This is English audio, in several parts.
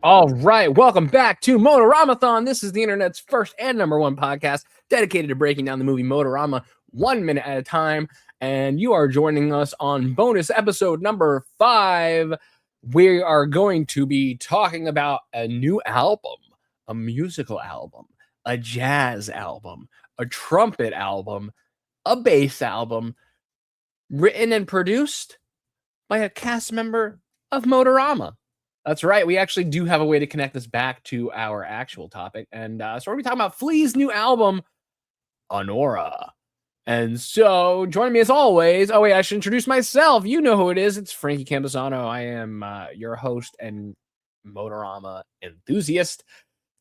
All right, welcome back to MOTORAMATHON. This is the internet's first and #1 podcast dedicated to breaking down the movie Motorama 1 minute at a time. And you are joining us on bonus episode number 5. We are going to be talking about a new album, a musical album, a jazz album, a trumpet album, a bass album, written and produced by a cast member of Motorama. That's right. We actually do have a way to connect this back to our actual topic. And so we're going to be talking about Flea's new album, HONORA. And so joining me as always, oh wait, I should introduce myself. You know who it is. It's Frankie Campisano. I am your host and Motorama enthusiast.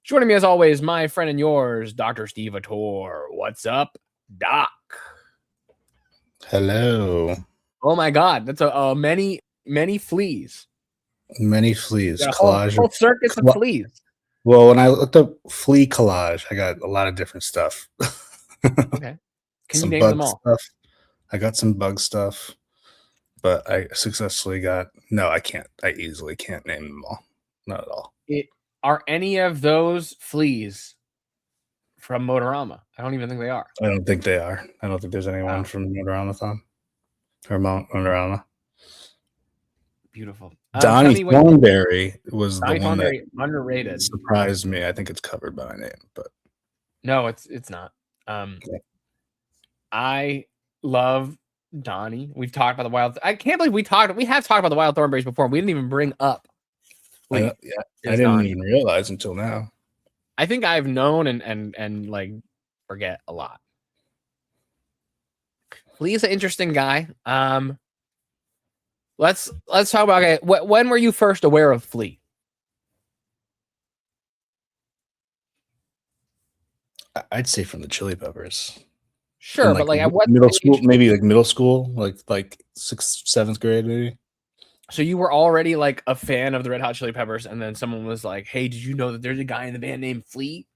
Joining me as always, my friend and yours, Dr. Steve Autore. What's up, Doc? Hello. Oh my God. That's a many fleas. Many fleas. Yeah, Collage. whole circus of fleas. Well, when I looked up flea collage, I got a lot of different stuff. Okay. Can you name them all? Stuff. I got some bug stuff, but I successfully got... No, I can't. I easily can't name them all. Not at all. Are any of those fleas from Motorama? I don't even think they are. I don't think they are. I don't think there's anyone from Motoramathon or Motorama. Beautiful. Donnie Thornberry was the one that underrated. Surprised me. I think it's covered by my name, but no, it's not. I love Donnie. We've talked about the wild. I can't believe we have talked about the wild thornberries before. We didn't even bring up. I didn't even realize until now. I think I've known and like forget a lot. Flea's an interesting guy. Let's talk about, okay, when were you first aware of Flea? I'd say from the Chili Peppers. Sure, but like at what middle school, maybe like middle school, like 6th, 7th grade, maybe. So you were already like a fan of the Red Hot Chili Peppers, and then someone was like, "Hey, did you know that there's a guy in the band named Flea?"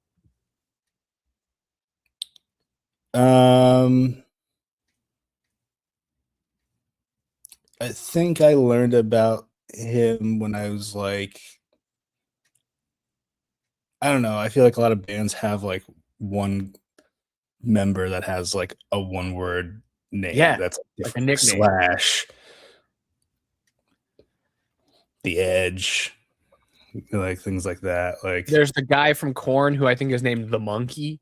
I think I learned about him when I was like, I don't know. I feel like a lot of bands have like one member that has like a one-word name. Yeah, that's like a nickname. Slash, The Edge, like things like that. Like there's the guy from Korn who I think is named the Monkey.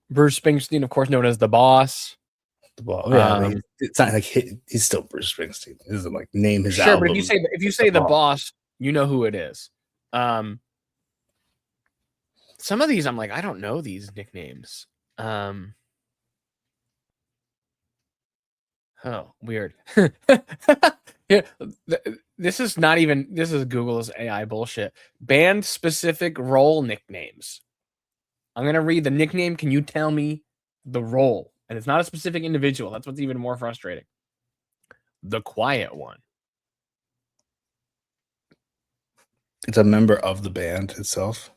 Bruce Springsteen, of course, known as the Boss. Yeah, it's not like he's still Bruce Springsteen. He doesn't like name his album. Sure, but if you say the Boss, you know who it is. Some of these I'm like, I don't know these nicknames. Oh, weird. Yeah, this is Google's AI bullshit. Band specific role nicknames. I'm gonna read the nickname. Can you tell me the role? And it's not a specific individual. That's what's even more frustrating. The Quiet One. It's a member of the band itself.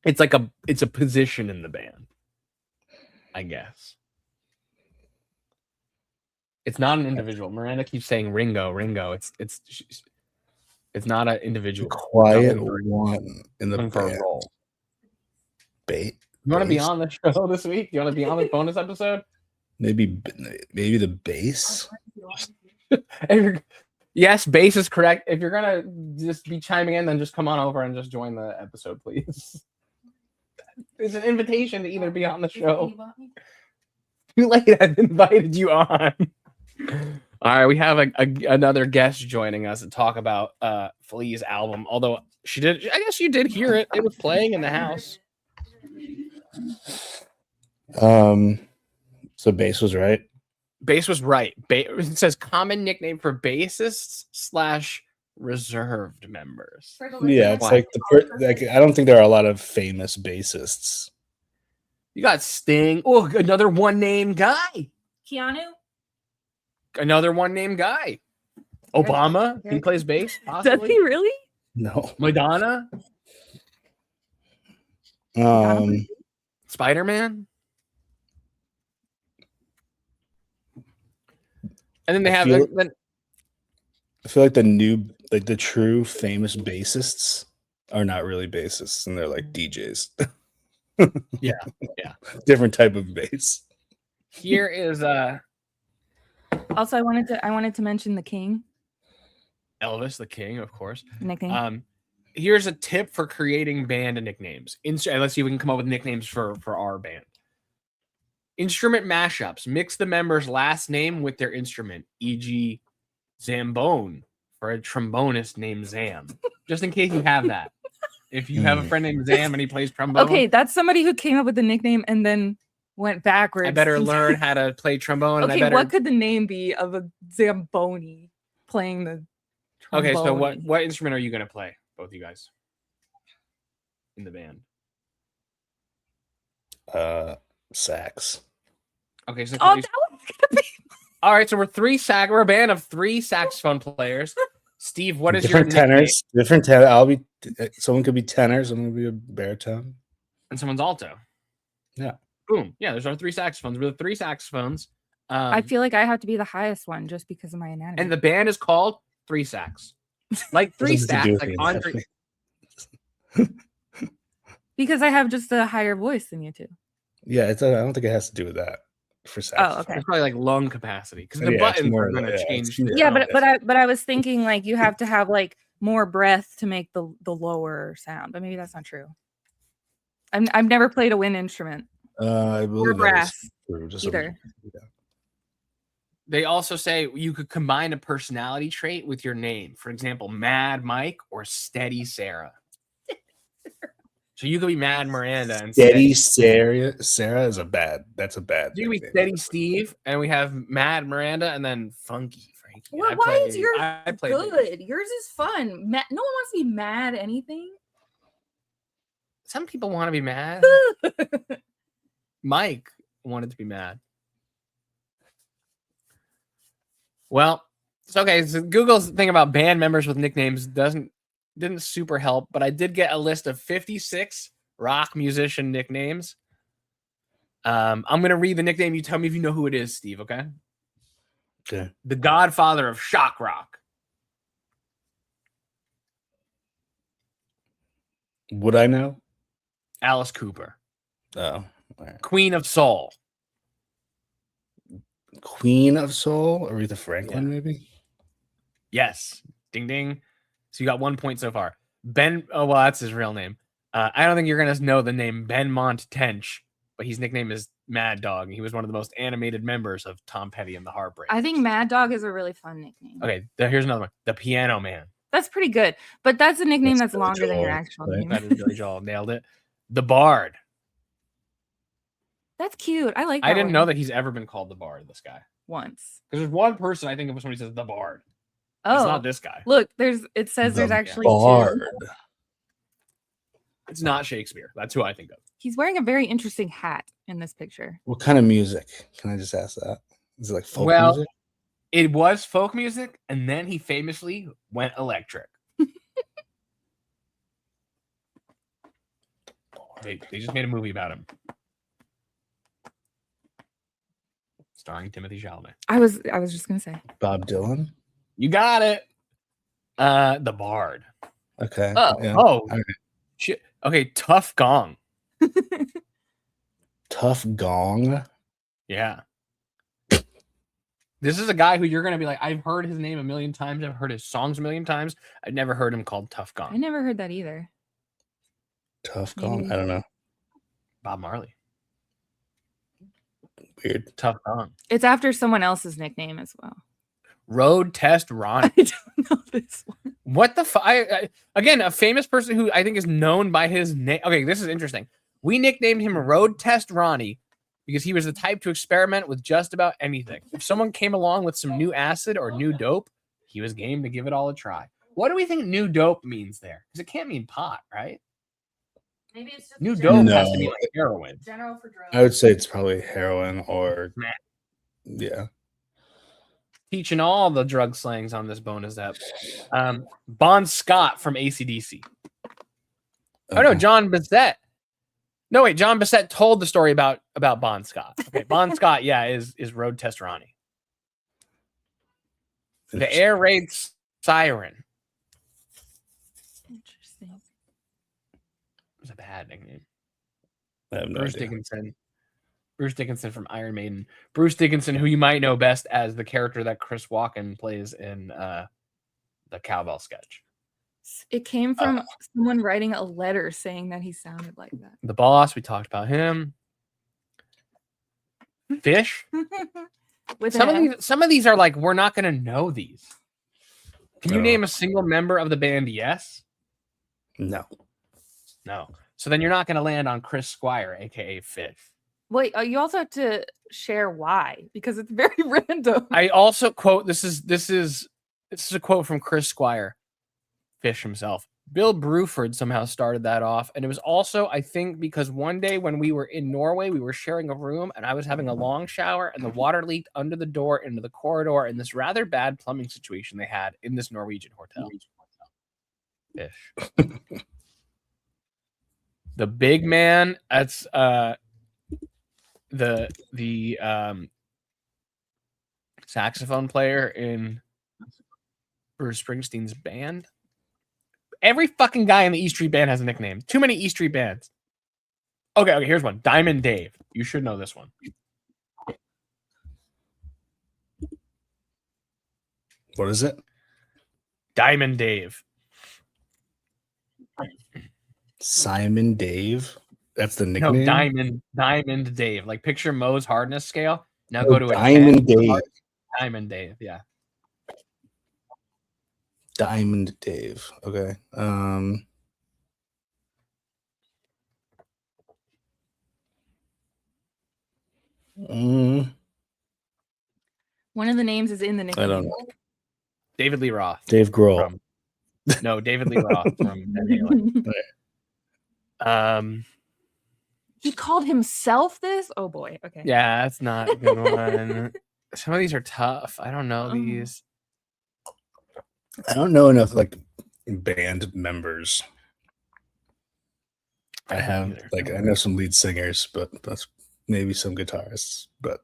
It's a position in the band, I guess. It's not an individual. Miranda keeps saying Ringo. It's not an individual. The Quiet One in the band. Role. Bait. You want to be on the show this week? You want to be on the bonus episode? Maybe the bass. Yes, bass is correct. If you're gonna just be chiming in, then just come on over and just join the episode, please. It's an invitation to either be on the show. Too late. I've invited you on. All right, we have another guest joining us to talk about Flea's album. Although I guess you did hear it. It was playing in the house. So bass was right. Bass was right. It says common nickname for bassists / reserved members. Yeah, it's like I don't think there are a lot of famous bassists. You got Sting. Oh, another one-name guy. Keanu. Another one-name guy. Obama. He plays bass. Possibly. Does he really? No. Madonna. Spider-Man. And then they have I feel like the true famous bassists are not really bassists, and they're like DJs. Yeah. Different type of bass. Here is Also, I wanted to mention the King Elvis the King, of course. nickname. Here's a tip for creating band nicknames. Let's see if we can come up with nicknames for our band. Instrument mashups. Mix the member's last name with their instrument, e.g. Zambone for a trombonist named Zam. Just in case you have that. If you have a friend named Zam and he plays trombone. Okay, that's somebody who came up with the nickname and then went backwards. I better learn how to play trombone. Okay, and I better... what could the name be of a Zamboni playing the trombone? Okay, so what instrument are you going to play, both you guys, in the band? Sax. Okay, so Oh, that was gonna be... all right, so we're a band of 3 saxophone players. Steve, what is different your tenors? nickname? Different tenor. Someone could be tenor, someone could be a baritone, And someone's alto. Yeah. Boom. Yeah, there's our 3 saxophones. We're the 3 saxophones. I feel like I have to be the highest one just because of my anatomy. And the band is called 3 Sax. Like 3 Stacks, like Andre. Because I have just a higher voice than you two. Yeah, I don't think it has to do with that for sax. Oh, okay. It's probably like lung capacity because the buttons are going to change. Yeah, but I was thinking like you have to have like more breath to make the lower sound, but maybe that's not true. I've never played a wind instrument. I believe or brass just either. They also say you could combine a personality trait with your name. For example, Mad Mike or Steady Sarah. So you could be Mad Miranda and Steady Sarah. Sarah is that's a bad. You could be Steady Steve, and we have Mad Miranda, and then Funky Frankie. Well, why is yours good? Yours is fun. No one wants to be mad at anything. Some people want to be mad. Mike wanted to be mad. Well, it's okay. So Google's thing about band members with nicknames didn't super help, but I did get a list of 56 rock musician nicknames. I'm gonna read the nickname. You tell me if you know who it is, Steve. Okay. Okay. The Godfather of shock rock. Would I know? Alice Cooper. Oh. Right. Queen of Soul. Queen of Soul, Aretha Franklin, maybe. Yes. Ding ding. So you got 1 point so far. Ben. Oh well, that's his real name. I don't think you're gonna know the name Benmont Tench, but his nickname is Mad Dog. He was one of the most animated members of Tom Petty and the Heartbreakers. I think Mad Dog is a really fun nickname. Okay, here's another one. The Piano Man. That's pretty good, but that's a nickname that's longer than your actual name. That is Billy Joel. Nailed it. The Bard. That's cute. I like that. I didn't know that he's ever been called the Bard, this guy. Once. Because there's one person I think of when he says the Bard. Oh. It's not this guy. Look, it says there's actually Bard. two. It's not Shakespeare. That's who I think of. He's wearing a very interesting hat in this picture. What kind of music? Can I just ask that? Is it like folk music? It was folk music, and then he famously went electric. They just made a movie about him. Starring Timothy Chalamet. I was just gonna say Bob Dylan. You got it. The Bard. Okay. Oh. Yeah. Oh. Shit. Okay. Tough Gong. Tough Gong. Yeah. This is a guy who you're gonna be like, I've heard his name a million times. I've heard his songs a million times. I've never heard him called Tough Gong. I never heard that either. Tough Gong. I don't know. Bob Marley. Weird. Tough Gong. It's after someone else's nickname as well. Road Test Ronnie. I don't know this one. What the fuck? Again, a famous person who I think is known by his name. Okay, this is interesting. We nicknamed him Road Test Ronnie because he was the type to experiment with just about anything. If someone came along with some new acid or new dope, he was game to give it all a try. What do we think new dope means there? Because it can't mean pot, right? Maybe it's just new dope has to be like heroin. General for drugs. I would say it's probably heroin or yeah. Teaching all the drug slangs on this bonus app. Bon Scott from AC/DC. Oh no, John Bissett. No wait, John Bissett told the story about Bon Scott. Okay, Bon Scott, yeah, is Road Test Ronnie. The air raid Siren. Interesting. It was a bad nickname. I have no Bruce idea. Dickinson. Bruce Dickinson from Iron Maiden. Bruce Dickinson, who you might know best as the character that Chris Walken plays in the Cowbell sketch. It came from someone writing a letter saying that he sounded like that. The Boss, we talked about him. Fish. With Some of these are like, we're not going to know these. Can you No. name a single member of the band? Yes. No. No. So then you're not going to land on Chris Squire, aka Fish. Wait, you also have to share why, because it's very random. I also quote, this is a quote from Chris Squire, Fish himself. Bill Bruford somehow started that off. And it was also, I think, because one day when we were in Norway, we were sharing a room and I was having a long shower and the water leaked under the door into the corridor in this rather bad plumbing situation they had in this Norwegian hotel. Fish. The big man, that's the saxophone player in Bruce Springsteen's band. Every fucking guy in the E Street Band has a nickname. Too many E Street bands. Okay, here's one. Diamond Dave. You should know this one. What is it? Diamond Dave. Simon Dave. That's the No, nickname. Diamond Dave. Like picture Moe's hardness scale. Now go to a Diamond 10. Dave. Diamond Dave, yeah. Diamond Dave. Okay. One of the names is in the nickname. I don't know. David Lee Roth. Dave Grohl. No, David Lee Roth from Van Halen. He called himself this? Oh boy. Okay. Yeah, that's not a good one. Some of these are tough. I don't know these. I don't know enough like band members. I have either. like I know some lead singers, but that's maybe some guitarists, but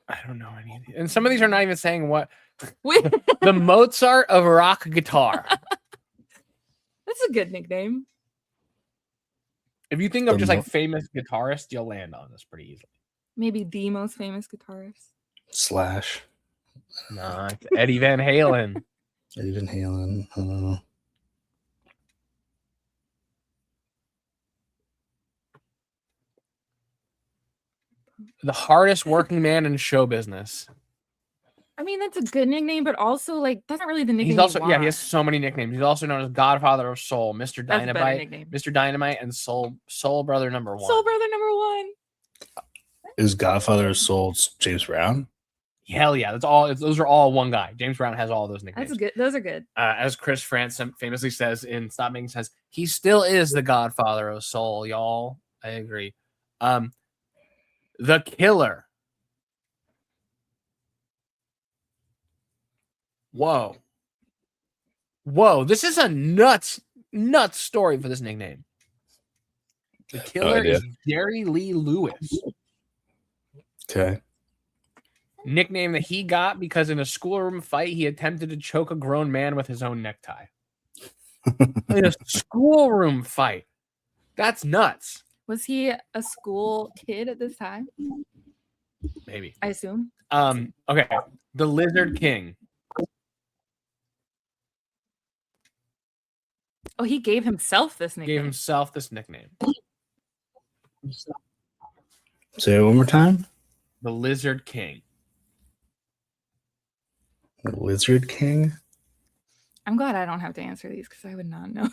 I don't know any of these. And some of these are not even saying what. Wait, The Mozart of rock guitar. that's a good nickname. If you think of The just like famous guitarists, you'll land on this pretty easily. Maybe the most famous guitarist. Slash. No, it's Eddie Van Halen. Eddie Van Halen. I don't know. The hardest working man in show business. I mean, that's a good nickname, but also like that's not really the nickname. He's also you he has want. so many nicknames. He's also known as Godfather of Soul, Mr. That's a better Dynamite, nickname. Mr. Dynamite, and Soul Brother number 1. Soul Brother number 1. Is Godfather of Souls James Brown? Hell yeah, that's all. Those are all one guy. James Brown has all those nicknames. That's good. Those are good. As Chris France famously says in Stop Making Sense, he still is the Godfather of Soul, y'all. I agree. The Killer. Whoa. This is a nuts story for this nickname. The Killer idea. is Jerry Lee Lewis. Okay. Nickname that he got because in a schoolroom fight, he attempted to choke a grown man with his own necktie. In a schoolroom fight. That's nuts. Was he a school kid at this time? Maybe. I assume. Okay. The Lizard King. Oh, he gave himself this nickname. Gave himself this nickname. Say it one more time. The Lizard King. Lizard King. I'm glad I don't have to answer these because I would not know.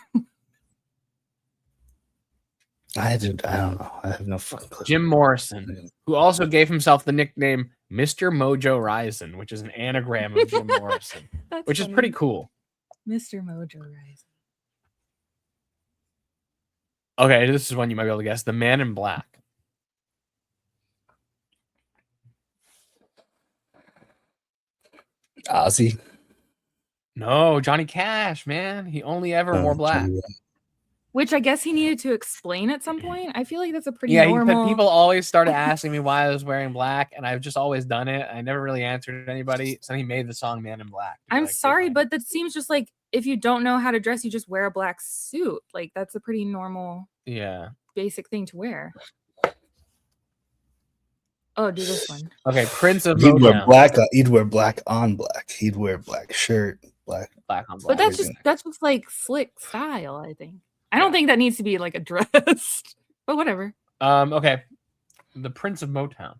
I don't know. I have no fucking clue. Jim Morrison, who also gave himself the nickname Mr. Mojo Rising, which is an anagram of Jim Morrison, That's which is funny. pretty cool. Mr. Mojo Rising. Okay, this is one you might be able to guess. The Man in Black. Ozzy. No, Johnny Cash, man. He only ever wore black. Which I guess he needed to explain at some point. I feel like that's a pretty Yeah, normal. he said people always started asking me why I was wearing black, and I've just always done it. I never really answered anybody. So he made the song "Man in Black." to be I'm like, sorry, "Hey, but that seems just like if you don't know how to dress, you just wear a black suit. Like that's a pretty normal, yeah." basic thing to wear. Oh, do this one. Okay, Prince of He'd wear Motown. black. He'd wear black on black. He'd wear black shirt, black. Black on But black. that's just like slick style, I think. I don't think that needs to be like addressed. But whatever. Okay, the Prince of Motown.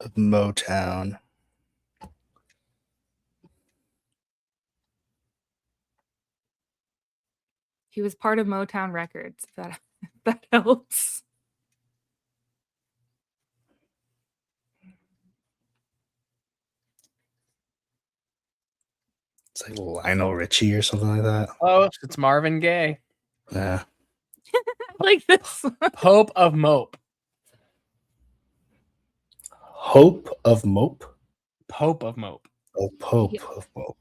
Of Motown. He was part of Motown Records. If that helps. It's like Lionel Richie or something like that. Oh, it's Marvin Gaye. Yeah. Like this. Pope of Mope. Hope of Mope. Pope of Mope. Oh, Pope Yeah. of Mope.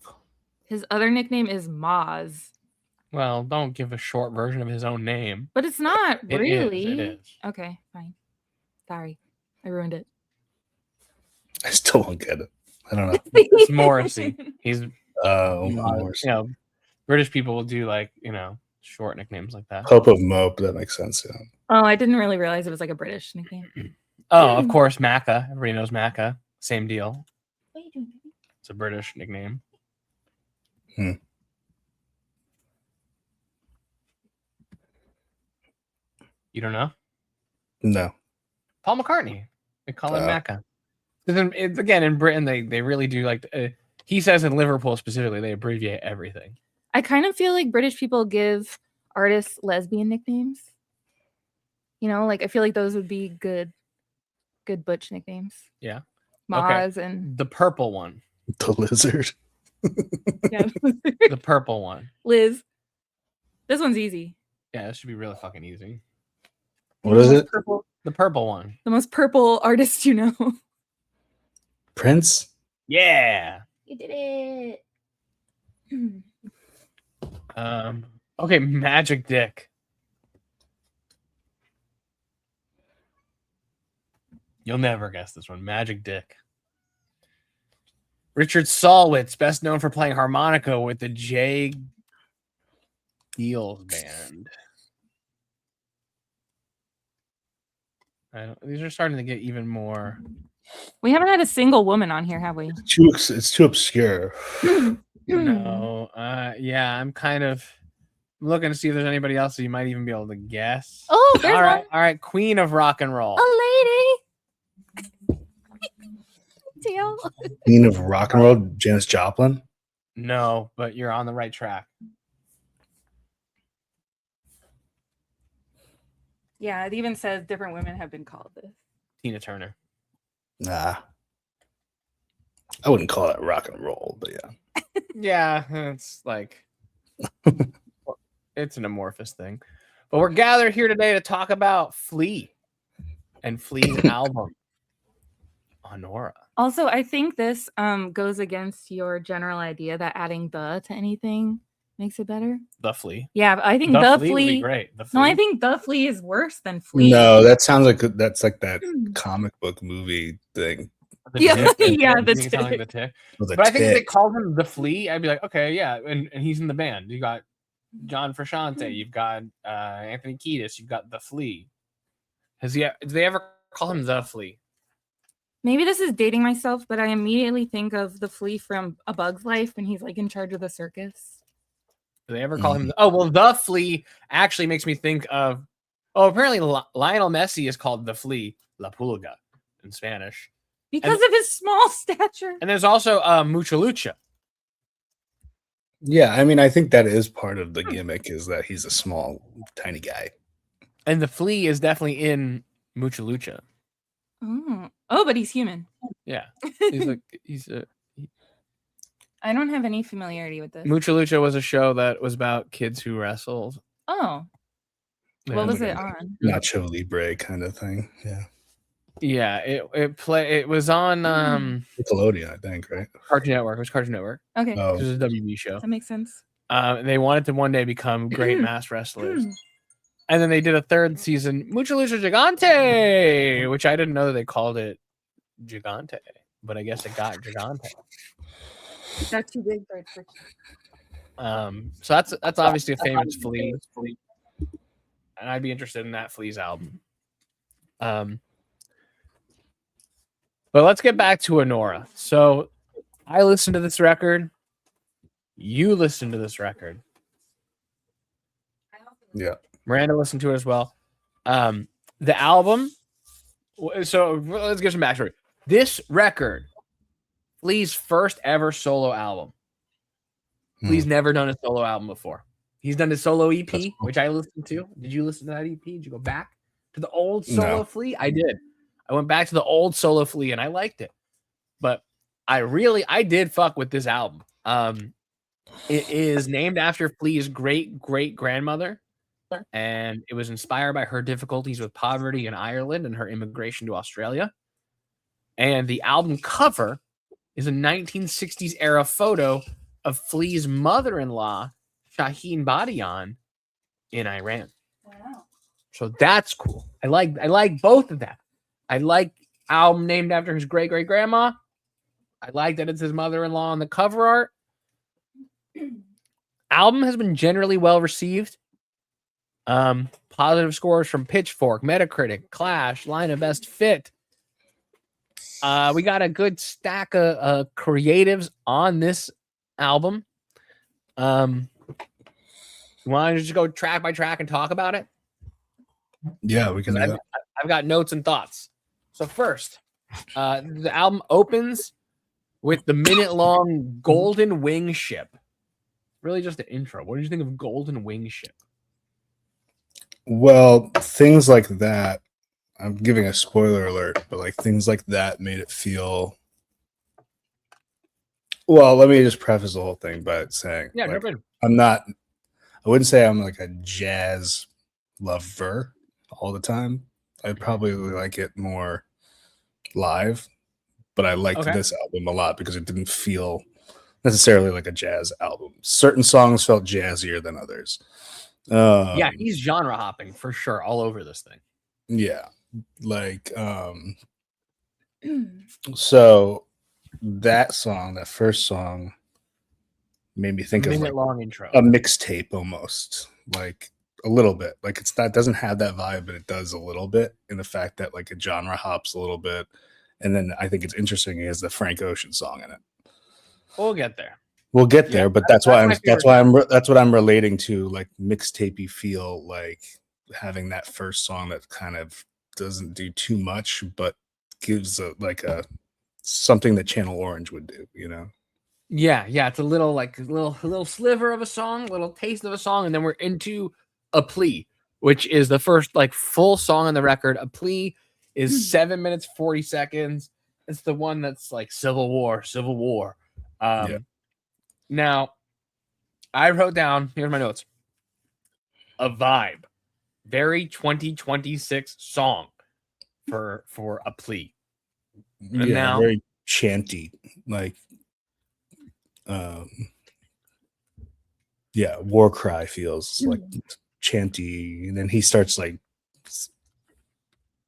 His other nickname is Moz. Well, don't give a short version of his own name. But it's not It really. is. It is. Okay, fine. Sorry. I ruined it. I still don't get it. I don't know. It's Morrissey. He's Morrissey. you know, British people will do like, short nicknames like that. Pope of Mope. That makes sense. Yeah. Oh, I didn't really realize it was like a British nickname. Oh, of course, Macca. Everybody knows Macca. Same deal. What are you doing? It's a British nickname. Hmm. You don't know? No. Paul McCartney. They call him Oh. Macca. It's, again, in Britain, they really do like. He says in Liverpool specifically, they abbreviate everything. I kind of feel like British people give artists lesbian nicknames. Like I feel like those would be good butch nicknames. Yeah. Maz and The purple one. The Lizard. yeah, The purple one. Liz. This one's easy. Yeah, this should be really fucking easy. What is it? Purple. The purple one. The most purple artist you know. Prince? Yeah. You did it. Okay, Magic Dick. You'll never guess this one. Magic Dick. Richard Solwitz, best known for playing harmonica with the J. Geils Band. These are starting to get even more. We haven't had a single woman on here, have we? It's too obscure. No. Yeah, I'm kind of looking to see if there's anybody else that you might even be able to guess. Oh, there's All right, one. all right. Queen of rock and roll. A lady. Deal. Queen of Rock and Roll, Janis Joplin. No, but you're on the right track. Yeah, it even says different women have been called this. Tina Turner. Nah. I wouldn't call that rock and roll, but yeah. Yeah, it's like it's an amorphous thing. But we're gathered here today to talk about Flea and Flea's album, HONORA. Also, I think this goes against your general idea that adding the to anything makes it better. The Flea. Yeah, I think The the Flea would Flea. be great. The No, I Flea. think the Flea is worse than Flea. No, that sounds like that's like that comic book movie thing. The Yeah, Tick. yeah, You the think it sounds like Tick. the Tick. With a But I think if they tick. called him the Flea, I'd be like, okay, yeah, and he's in the band. You got John Frusciante, you've got Anthony Kiedis, you've got the Flea. Did they ever call him the Flea? Maybe this is dating myself, but I immediately think of the Flea from A Bug's Life when he's like in charge of the circus. Do they ever call him? Oh, well, the Flea actually makes me think of. Oh, apparently Lionel Messi is called the Flea, La Pulga, in Spanish. Because of his small stature. And there's also Mucha Lucha. Yeah, I mean, I think that is part of the gimmick is that he's a small, tiny guy. And the Flea is definitely in Mucha Lucha. Oh, but he's human. Yeah, he's a. I don't have any familiarity with this. Mucha Lucha was a show that was about kids who wrestled. Oh, what And was it on? Nacho Libre kind of thing. Yeah. Yeah, it was on Nickelodeon, I think, right? Cartoon Network. It was Cartoon Network. Okay, Oh, It was a WB show. that makes sense. They wanted to one day become great mass wrestlers. And then they did a third season, Mucha Lucha Gigante, which I didn't know that they called it Gigante, but I guess it got Gigante. That's too big for it. So that's obviously a famous Flea, and I'd be interested in that Flea's album. But let's get back to Honora. So I listened to this record. You listened to this record. yeah. Miranda listened to it as well. The album. So let's give some backstory. This record, Flea's first ever solo album. Flea's never done a solo album before. He's done his solo EP, Cool. which I listened to. Did you listen to that EP? Did you go back to the old solo No. Flea? I did. I went back to the old solo Flea and I liked it. But I did fuck with this album. It is named after Flea's great-great-grandmother, and it was inspired by her difficulties with poverty in Ireland and her immigration to Australia. And the album cover is a 1960s era photo of Flea's mother-in-law, Shaheen Badian, in Iran. Wow. So that's cool. I like both of that. I like album named after his great-great-grandma. I like that it's his mother-in-law on the cover art. Album has been generally well received. Positive scores from Pitchfork, Metacritic, Clash, Line of Best Fit. We got a good stack of creatives on this album. Want to just go track by track and talk about it? Yeah, we can do that. I've got notes and thoughts. So first, the album opens with the minute-long Golden Wing Ship. Really just an intro. What did you think of Golden Wing Ship? Well, things like that, I'm giving a spoiler alert, but like things like that made it feel. Well, let me just preface the whole thing by saying, Yeah, like, jump in. I wouldn't say I'm like a jazz lover all the time. I'd probably like it more live, but I liked Okay. this album a lot because it didn't feel necessarily like a jazz album. Certain songs felt jazzier than others. Yeah, he's genre hopping for sure all over this thing. Yeah. Like, so that song, that first song, made me think of like Minute-long intro. a mixtape almost, like a little bit. Like it's not, doesn't have that vibe, but it does a little bit in the fact that like a genre hops a little bit. And then I think it's interesting he has the Frank Ocean song in it. We'll get there. We'll get there, but that's my what I'm relating to, like mixtapey feel, like having that first song that kind of doesn't do too much, but gives a something that Channel Orange would do, you know? Yeah, it's a little little sliver of a song, little taste of a song, and then we're into A Plea, which is the first like full song on the record. A Plea is 7 minutes 40 seconds. It's the one that's like Civil War. Yeah. Now, I wrote down, here's my notes. A vibe. Very 2026 song for A Plea. And Yeah, now, very chanty, like yeah, war cry feels like chanty, and then he starts like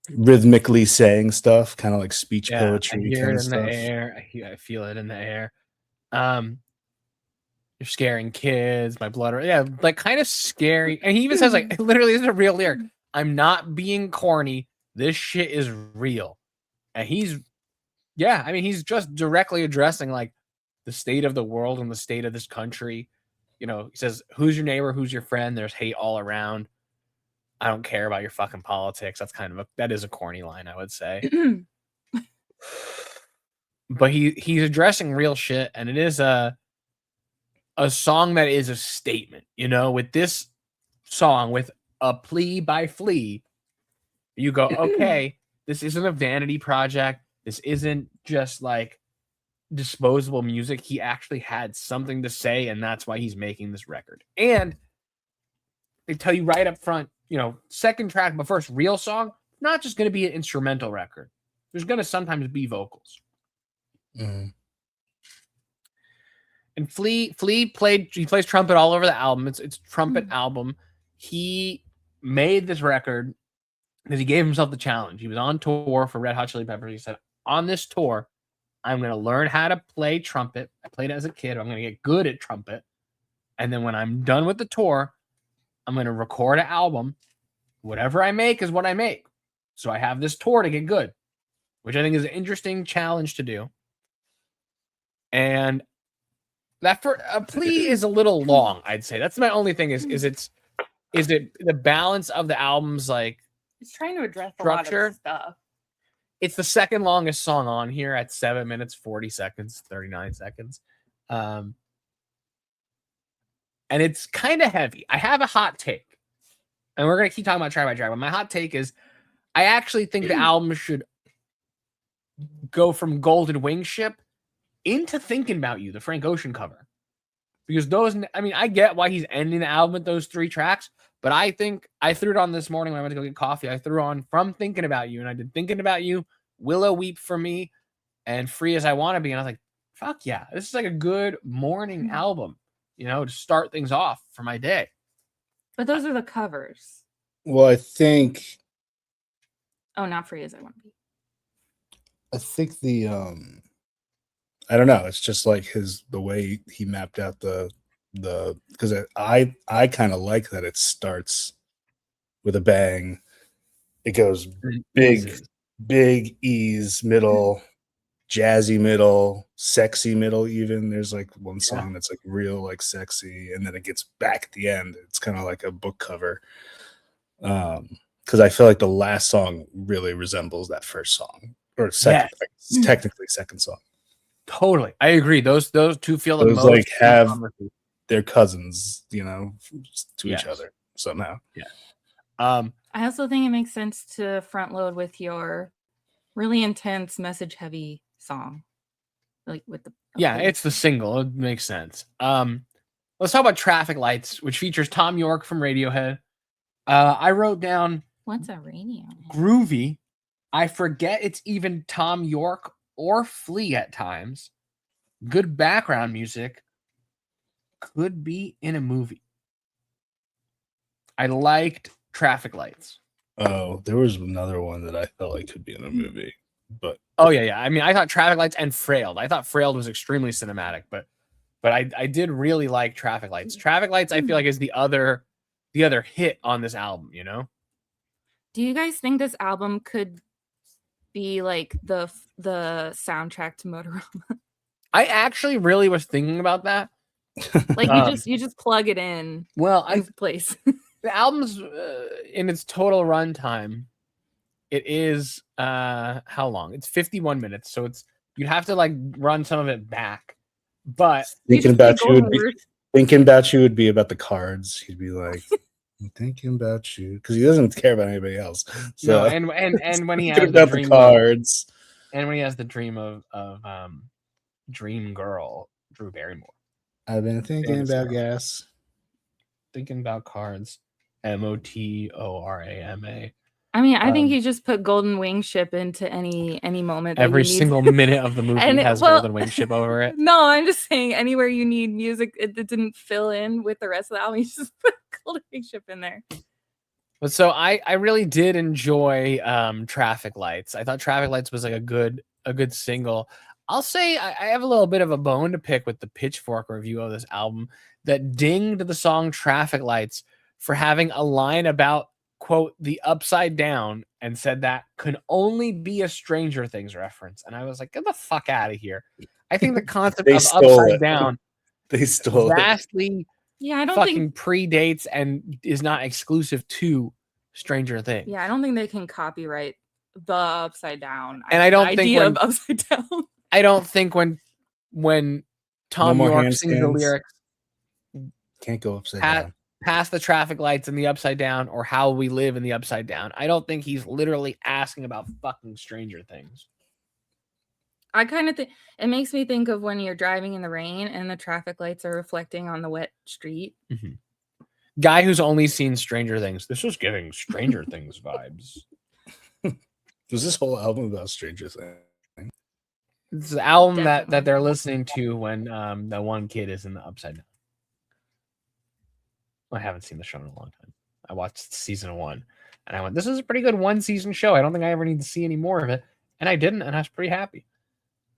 rhythmically saying stuff, kind of like speech poetry. I hear kind it of in stuff. the air. I feel it in the air. You're scaring kids. My blood. Yeah, like kind of scary. And he even says like, literally, this is a real lyric. I'm not being corny. This shit is real. And he's just directly addressing like the state of the world and the state of this country. You know, he says, who's your neighbor? Who's your friend? There's hate all around. I don't care about your fucking politics. That is a corny line, I would say. But he's addressing real shit, and it is a song that is a statement, you know. With this song, with A Plea by Flea, you go, okay, this isn't a vanity project. This isn't just like disposable music. He actually had something to say, and that's why he's making this record. And they tell you right up front, you know, second track, but first real song, not just going to be an instrumental record. there's going to sometimes be vocals. Mhm. And Flea plays trumpet all over the album. It's a trumpet album. He made this record because he gave himself the challenge. He was on tour for Red Hot Chili Peppers. He said, on this tour, I'm going to learn how to play trumpet. I played it as a kid. I'm going to get good at trumpet. And then when I'm done with the tour, I'm going to record an album. Whatever I make is what I make. So I have this tour to get good, which I think is an interesting challenge to do. And that for a Plea is a little long, I'd say. That's my only thing is it the balance of the album's like It's trying to address structure. a lot of stuff. It's the second longest song on here at 7 minutes, 40 seconds, 39 seconds. And it's kind of heavy. I have a hot take. And we're going to keep talking about track by track. But my hot take is I actually think the album should go from Golden Wing Ship into Thinking About You, the Frank Ocean cover. Because those, I mean, I get why he's ending the album with those 3 tracks, but I think I threw it on this morning when I went to go get coffee. I threw on From Thinking About You, and I did Thinking About You, Willow Weep for Me, and Free As I Want to Be. And I was like, fuck yeah, this is like a good morning album, you know, to start things off for my day. But those are the covers. Well, I think Not Free As I Want to Be. the I don't know. It's just like the way he mapped out the because I kind of like that it starts with a bang. It goes big ease, middle, jazzy middle, sexy middle. Even there's like one song that's like real like sexy, and then it gets back at the end. It's kind of like a book cover. Because I feel like the last song really resembles that first song, or second, technically second song. Totally, I agree. Those two feel the most like have their cousins, you know, to each other somehow. Yeah. I also think it makes sense to front load with your really intense, message heavy song, like with the it's the single. It makes sense. Let's talk about Traffic Lights, which features Tom York from Radiohead. I wrote down what's a radio? Groovy. I forget it's even Tom York or Flea at times. Good background music. Could be in a movie. I liked Traffic Lights. Oh, there was another one that I felt like could be in a movie, but yeah. I mean, I thought Traffic Lights and Frailed. I thought Frailed was extremely cinematic, but I did really like Traffic Lights. Traffic Lights, I feel like is the other hit on this album. You know? Do you guys think this album could be like the soundtrack to Motorama? I actually really was thinking about that. Like you just plug it in. Well, place. The album's in its total runtime, it is how long? It's 51 minutes, so you'd have to like run some of it back. But thinking about you would be about the cards. He'd be like, I'm thinking about you, because he doesn't care about anybody else. So no, and when he has about the cards, and when he has the dream of Dream Girl, Drew Barrymore. I've been thinking about gas. Thinking about cards. MOTORAMA. I mean, I think you just put Golden Wing Ship into any moment. Every single minute of the movie has Golden Wing Ship over it. No, I'm just saying anywhere you need music that didn't fill in with the rest of the album, you just put Golden Wing Ship in there. But so I really did enjoy Traffic Lights. I thought Traffic Lights was like a good single. I'll say I have a little bit of a bone to pick with the Pitchfork review of this album that dinged the song Traffic Lights for having a line about, quote, the upside down, and said that could only be a Stranger Things reference. And I was like, get the fuck out of here. I think the concept of upside down they stole vastly I don't fucking think predates and is not exclusive to Stranger Things. Yeah, I don't think they can copyright the upside down. And I don't think of upside down. I don't think when Tom York sings the lyrics, can't go upside down. Past the traffic lights in the upside down, or how we live in the upside down. I don't think he's literally asking about fucking Stranger Things. I kind of think it makes me think of when you're driving in the rain and the traffic lights are reflecting on the wet street. Mm-hmm. Guy who's only seen Stranger Things. This is giving Stranger Things vibes. Was this whole album about Stranger Things? It's the album that Definitely. they're listening to when the one kid is in the Upside Down. I haven't seen the show in a long time. I watched season 1 and I went, this is a pretty good 1-season show. I don't think I ever need to see any more of it. And I didn't, and I was pretty happy.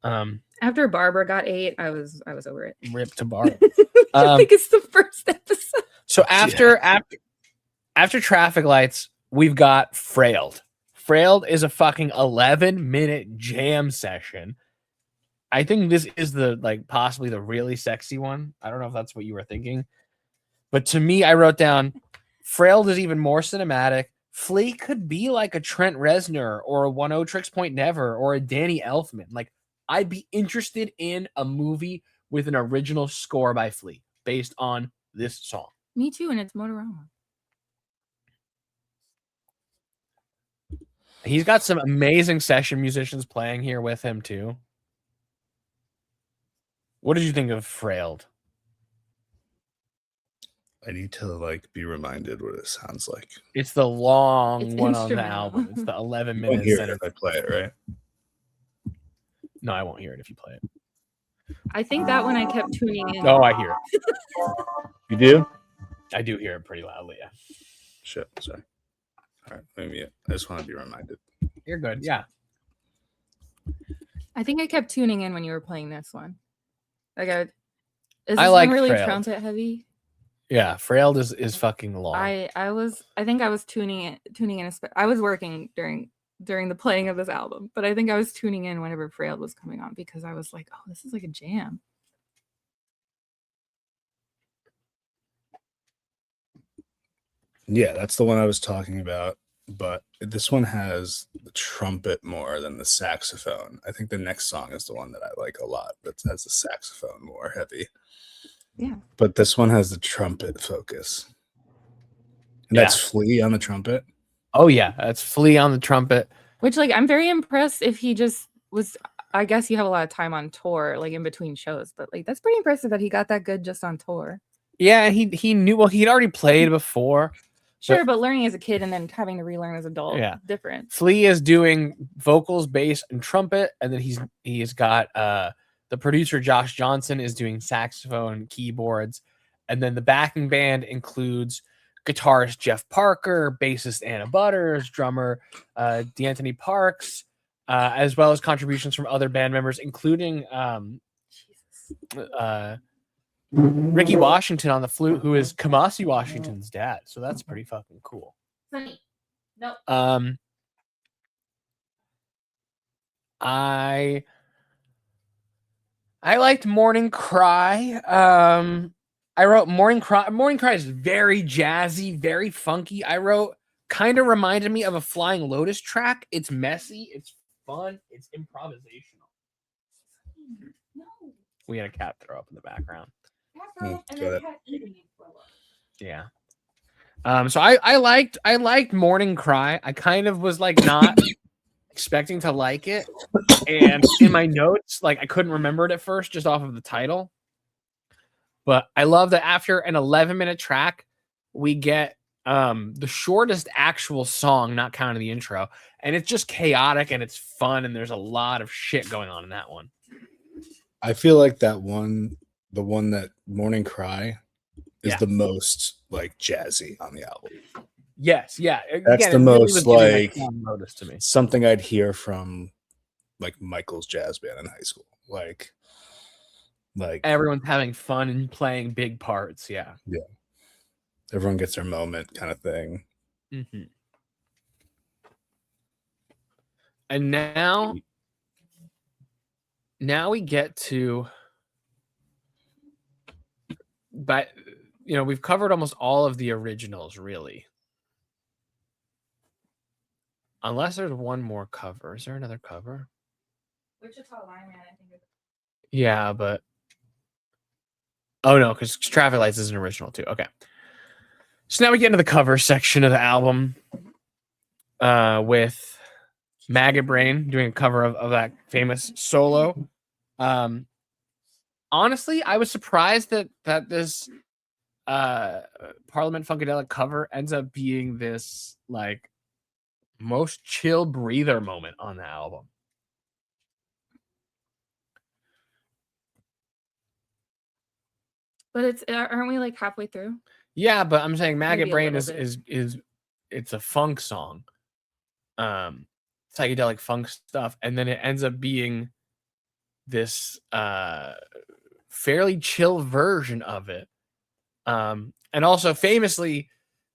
After Barbara got 8, I was over it. Rip to Barbara. I think it's the first episode. So after Traffic Lights, we've got Frailed. Frailed is a fucking 11-minute jam session. I think this is the possibly the really sexy one. I don't know if that's what you were thinking. But to me, I wrote down Frailed is even more cinematic. Flea could be like a Trent Reznor or a 1-0 Tricks Point Never or a Danny Elfman. Like, I'd be interested in a movie with an original score by Flea based on this song. Me too, and it's Motorama. He's got some amazing session musicians playing here with him too. What did you think of Frailed? I need to be reminded what it sounds like. It's the long It's one on the instrumental. album. It's the 11 I won't minutes. hear that it if I play it, right? No, I won't hear it if you play it. I think that one I kept tuning in. Oh, I hear it. You do? I do hear it pretty loudly. Yeah, Shit, sorry. All right, maybe I just want to be reminded. you're good. Yeah, I think I kept tuning in when you were playing this one. Is I this like one really Frailed. trumpet heavy? yeah. Frailed is fucking long. I think I was tuning in. I was working during the playing of this album, but I think I was tuning in whenever Frailed was coming on because I was like, oh, this is like a jam. Yeah, that's the one I was talking about. But this one has the trumpet more than the saxophone. I think the next song is the one that I like a lot. That has the saxophone more heavy. Yeah. But this one has the trumpet focus. And that's Flea on the trumpet. Oh yeah, that's Flea on the trumpet. Which I'm very impressed if he just was. I guess you have a lot of time on tour, in between shows, but that's pretty impressive that he got that good just on tour. Yeah, he knew. Well, he'd already played before. Sure, but learning as a kid and then having to relearn as an adult, different. Flea is doing vocals, bass, and trumpet, and then he's got the producer Josh Johnson is doing saxophone, keyboards, and then the backing band includes guitarist Jeff Parker, bassist Anna Butters, drummer D'Anthony Parks, as well as contributions from other band members, including Ricky Washington on the flute, who is Kamasi Washington's dad. So that's pretty fucking cool. Funny. No. I liked Morning Cry. I wrote Morning Cry. Morning Cry is very jazzy, very funky. I wrote kind of reminded me of a Flying Lotus track. It's messy, it's fun, it's improvisational. No. We had a cat throw up in the background. Yeah. So I liked Morning Cry. I kind of was not expecting to like it, and in my notes, I couldn't remember it at first just off of the title. But I love that after an 11-minute track, we get the shortest actual song, not counting the intro, and it's just chaotic and it's fun, and there's a lot of shit going on in that one. I feel like that one, the one that Morning Cry, is the most jazzy on the album. Yes, yeah. That's the really most notice to me. Something I'd hear from Michael's jazz band in high school. Like everyone's having fun and playing big parts. Yeah. Yeah. Everyone gets their moment kind of thing. Mm-hmm. And now we get to, but we've covered almost all of the originals, really. Unless there's one more cover. Is there another cover? Wichita Lineman, I think. Yeah, but oh no, because Traffic Lights is an original too. Okay. So now we get into the cover section of the album with Maggot Brain doing a cover of that famous solo. Honestly, I was surprised that this Parliament Funkadelic cover ends up being this Most chill breather moment on the album. But aren't we like halfway through? Yeah, but I'm saying Maggot Maybe a Brain little is bit. it's a funk song. Psychedelic funk stuff, and then it ends up being this fairly chill version of it. And also famously,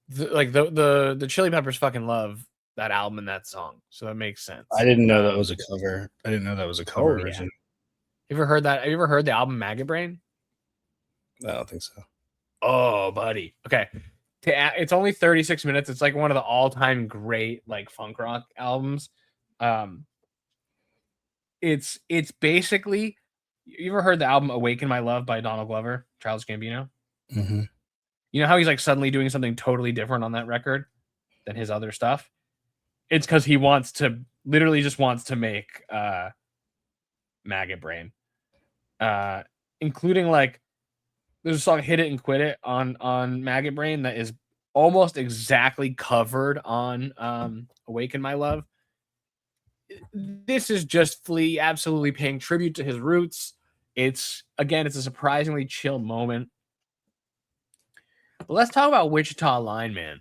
the Chili Peppers fucking love that album and that song, so that makes sense. I didn't know that was a cover. I didn't know that was a cover version. You ever heard that? Have you ever heard the album Maggot Brain? I don't think so. Oh, buddy. Okay. It's only 36 minutes. It's like one of the all-time great like funk rock albums. It's basically, you ever heard the album Awaken My Love by Donald Glover, Childish Gambino? Mm-hmm. You know how he's like suddenly doing something totally different on that record than his other stuff? It's because he literally just wants to make Maggot Brain. Including like, there's a song Hit It and Quit It on Maggot Brain that is almost exactly covered on Awaken My Love. This is just Flea absolutely paying tribute to his roots. It's a surprisingly chill moment. But let's talk about Wichita Line, man.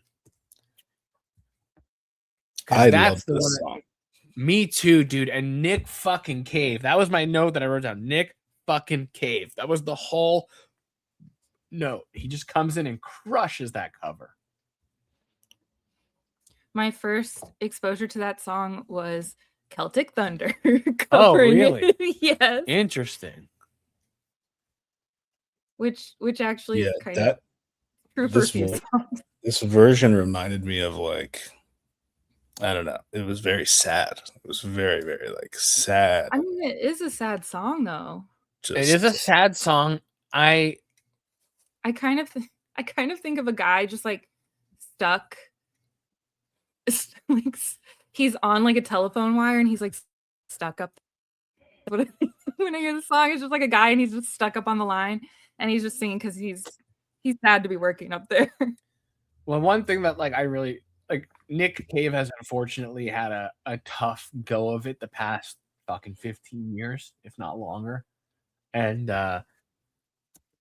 I love this song. Me too, dude. And Nick fucking Cave. That was my note that I wrote down. Nick fucking Cave. That was the whole note. He just comes in and crushes that cover. My first exposure to that song was Celtic Thunder. Oh, really? Yes. Interesting. Which actually is kind of true for a few songs. This version reminded me of like, I don't know. It was very sad. It was very, very like sad. I mean, it is a sad song though. It is a sad song. I kind of think of a guy just like stuck, like he's on like a telephone wire and he's like stuck up. When I hear the song, it's just like a guy and he's just stuck up on the line and he's just singing because he's sad to be working up there. Well, one thing that like I really like, Nick Cave has unfortunately had a tough go of it the past fucking 15 years, if not longer. And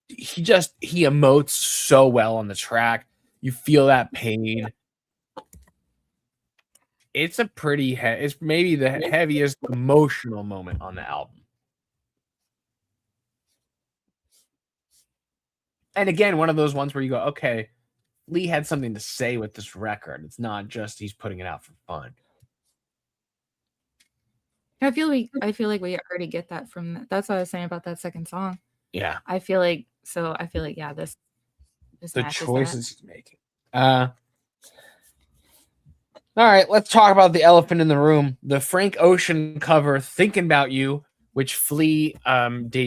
he emotes so well on the track. You feel that pain. It's a pretty it's maybe the heaviest emotional moment on the album. And again, one of those ones where you go, okay, Lee had something to say with this record. It's not just he's putting it out for fun. I feel like we already get that from that. That's what I was saying about that second song. Yeah. I feel like yeah, this the choices he's making. All right, let's talk about the elephant in the room. The Frank Ocean cover Thinking About You, which Flea debuted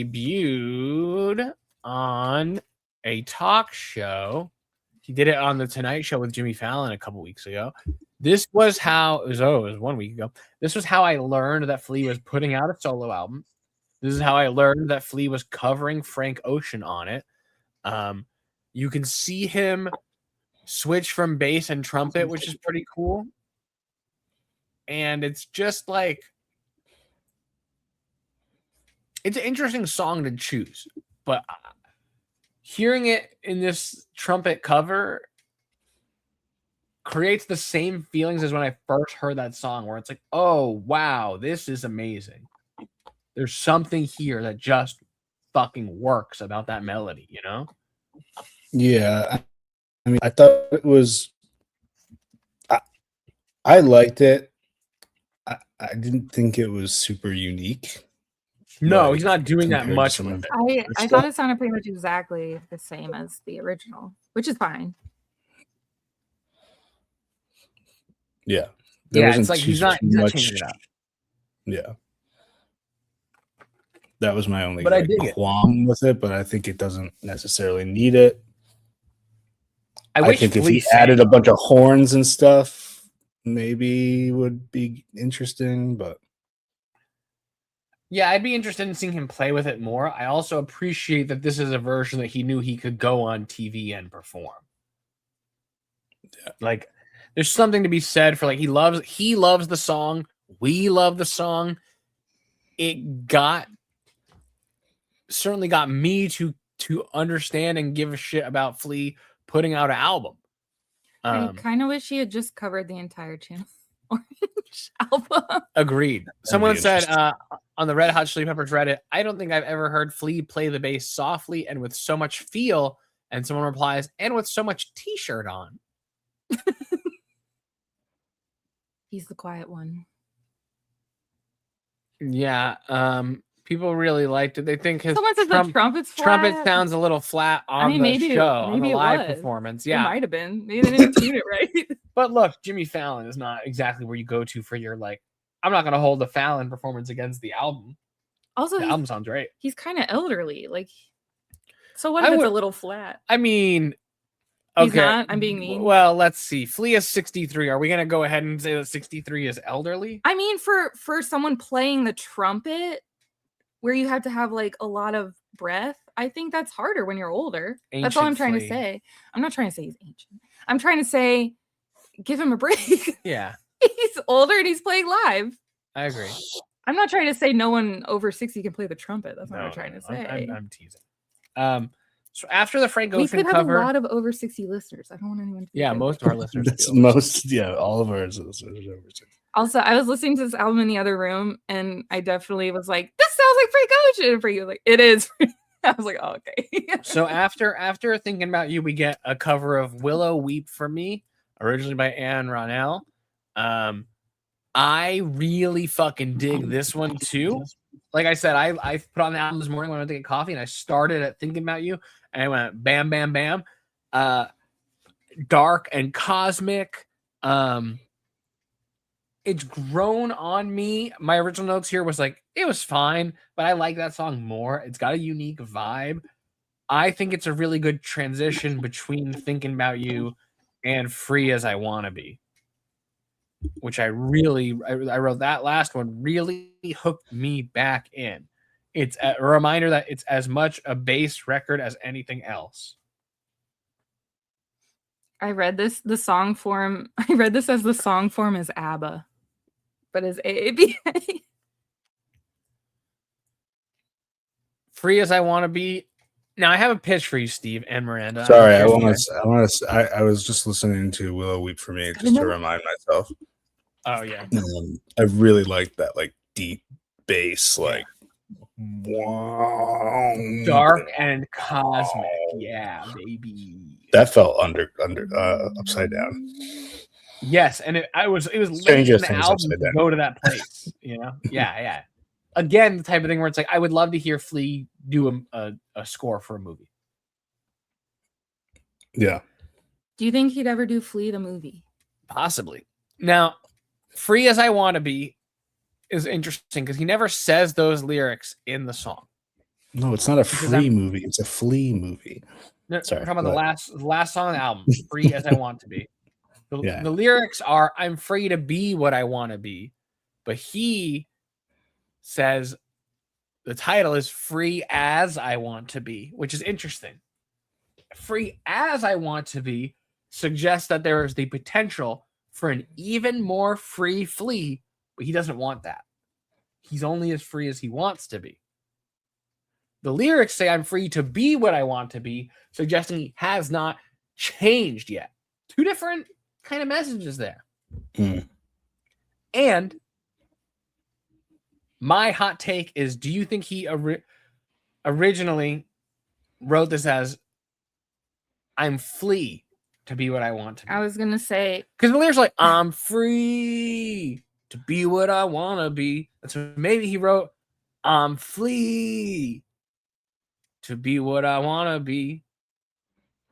on a talk show. He did it on the Tonight Show with Jimmy Fallon a couple weeks ago. This was how it was 1 week ago. This was how I learned that Flea was putting out a solo album. This is how I learned that Flea was covering Frank Ocean on it. You can see him switch from bass and trumpet, which is pretty cool. And it's just like, it's an interesting song to choose, but hearing it in this trumpet cover creates the same feelings as when I first heard that song, where it's like, oh, wow, this is amazing. There's something here that just fucking works about that melody, you know? Yeah. I mean, I thought it was, I liked it. I didn't think it was super unique. No, he's not doing that much with it. I thought it sounded pretty much exactly the same as the original, which is fine. Yeah. It's like he's not changing it up. Yeah. That was my only qualm with it, but I think it doesn't necessarily need it. I think if he added a bunch of horns and stuff, maybe would be interesting, but yeah, I'd be interested in seeing him play with it more. I also appreciate that this is a version that he knew he could go on TV and perform. Yeah. Like there's something to be said for like he loves the song. We love the song. It certainly got me to understand and give a shit about Flea putting out an album. I kind of wish he had just covered the entire Channel Orange album. Agreed. Someone said on the Red Hot Chili Peppers Reddit, I don't think I've ever heard Flea play the bass softly and with so much feel. And someone replies, and with so much t-shirt on. He's the quiet one. Yeah. People really liked it. They think his someone said the trumpet sounds a little flat on the show, on the live performance. Yeah, it might have been. Maybe they didn't tune it right. But look, Jimmy Fallon is not exactly where you go to for your like. I'm not going to hold the Fallon performance against the album. Also, the album sounds great. He's kind of elderly. Like, so what if it's a little flat? I mean, okay. He's not. I'm being mean. Well, let's see. Flea is 63. Are we going to go ahead and say that 63 is elderly? I mean, for someone playing the trumpet, where you have to have like a lot of breath, I think that's harder when you're older. That's all I'm trying to say. I'm not trying to say he's ancient. I'm trying to say, give him a break. Yeah. He's older and he's playing live. I agree. I'm not trying to say no one over 60 can play the trumpet. That's not what I'm trying to say. I'm teasing. So after the Frank Ocean we could cover, have a lot of over 60 listeners. I don't want anyone to. Yeah, most of our listeners. All of our listeners are over 60. Also, I was listening to this album in the other room, and I definitely was like, "This sounds like Frank Ocean." And for you, like, it is. I was like, "Oh, okay." So after thinking about you, we get a cover of "Willow Weep for Me," originally by Anne Ronell. I really fucking dig this one too. Like I said, I put on the album this morning when I went to get coffee, and I started at thinking about you, and I went bam, bam, bam. Dark and cosmic. It's grown on me. My original notes here was like, it was fine, but I like that song more. It's got a unique vibe. I think it's a really good transition between Thinking About You and Free As I Wanna Be, which I wrote that last one really hooked me back in. It's a reminder that it's as much a bass record as anything else. I read this as the song form as ABBA, but as AABA. Free As I Want to Be. Now I have a pitch for you, Steve and Miranda. Sorry, I was just listening to Willow Weep for Me just to remind myself. Oh yeah. I really like that like deep bass, like dark and cosmic. Yeah, baby. That felt upside down. Yes, and it was Stranger late in the album to go to that place. You know, yeah. Again, the type of thing where it's like I would love to hear Flea do a score for a movie. Yeah. Do you think he'd ever do Flea the movie? Possibly. Now, Free As I Want to Be is interesting because he never says those lyrics in the song. No, it's not a Free movie. It's a Flea movie. No, sorry, I'm talking about the last song on the album, Free As I Want to Be. The lyrics are, I'm free to be what I want to be. But he says the title is Free As I Want to Be, which is interesting. Free As I Want to Be suggests that there is the potential for an even more free Flea, but he doesn't want that. He's only as free as he wants to be. The lyrics say I'm free to be what I want to be, suggesting he has not changed yet. Two different kind of messages there. And my hot take is, do you think he originally wrote this as I'm Flea to be what I want to be? I was going to say, because the lyrics are like, I'm free to be what I want to be. And so maybe he wrote, I'm Flea to be what I want to be.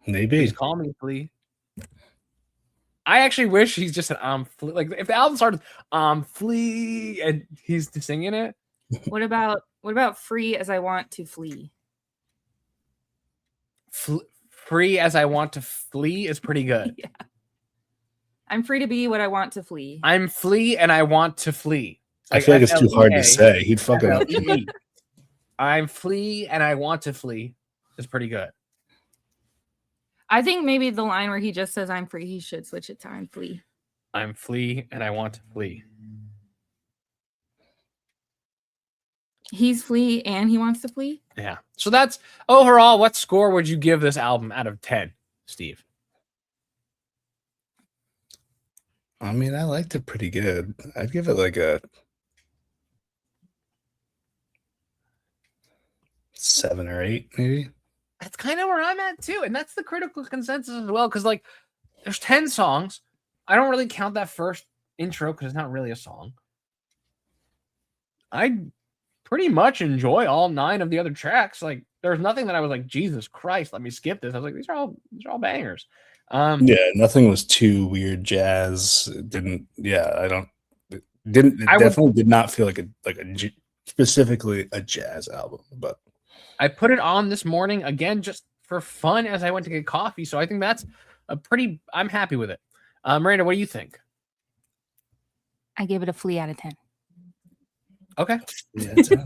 Maybe. Please call me Flea. I actually wish he's just an I'm Flea. Like if the album started I'm Flea and he's singing it. What about Free As I Want to Flee? Free As I Want to Flee is pretty good. Yeah. I'm free to be what I want to flee. I'm Flea and I want to flee. I feel like it's too hard to say. He'd fuck it up. I'm Flea and I want to flee is pretty good. I think maybe the line where he just says I'm free, he should switch it to I'm Flea. I'm Flea and I want to flee. He's Flea and he wants to flee. Yeah. So that's overall. What score would you give this album out of 10, Steve? I mean, I liked it pretty good. I'd give it like a 7 or 8, maybe. That's kind of where I'm at too, and that's the critical consensus as well. Because like, there's 10 songs. I don't really count that first intro because it's not really a song. I pretty much enjoy all 9 of the other tracks. Like, there's nothing that I was like, Jesus Christ, let me skip this. I was like, these are all bangers. Yeah, nothing was too weird jazz. It didn't. Yeah, it definitely did not feel like specifically a jazz album. But I put it on this morning again just for fun as I went to get coffee. So I think that's I'm happy with it. Miranda, what do you think? I gave it a Flea out of 10. Okay. yeah,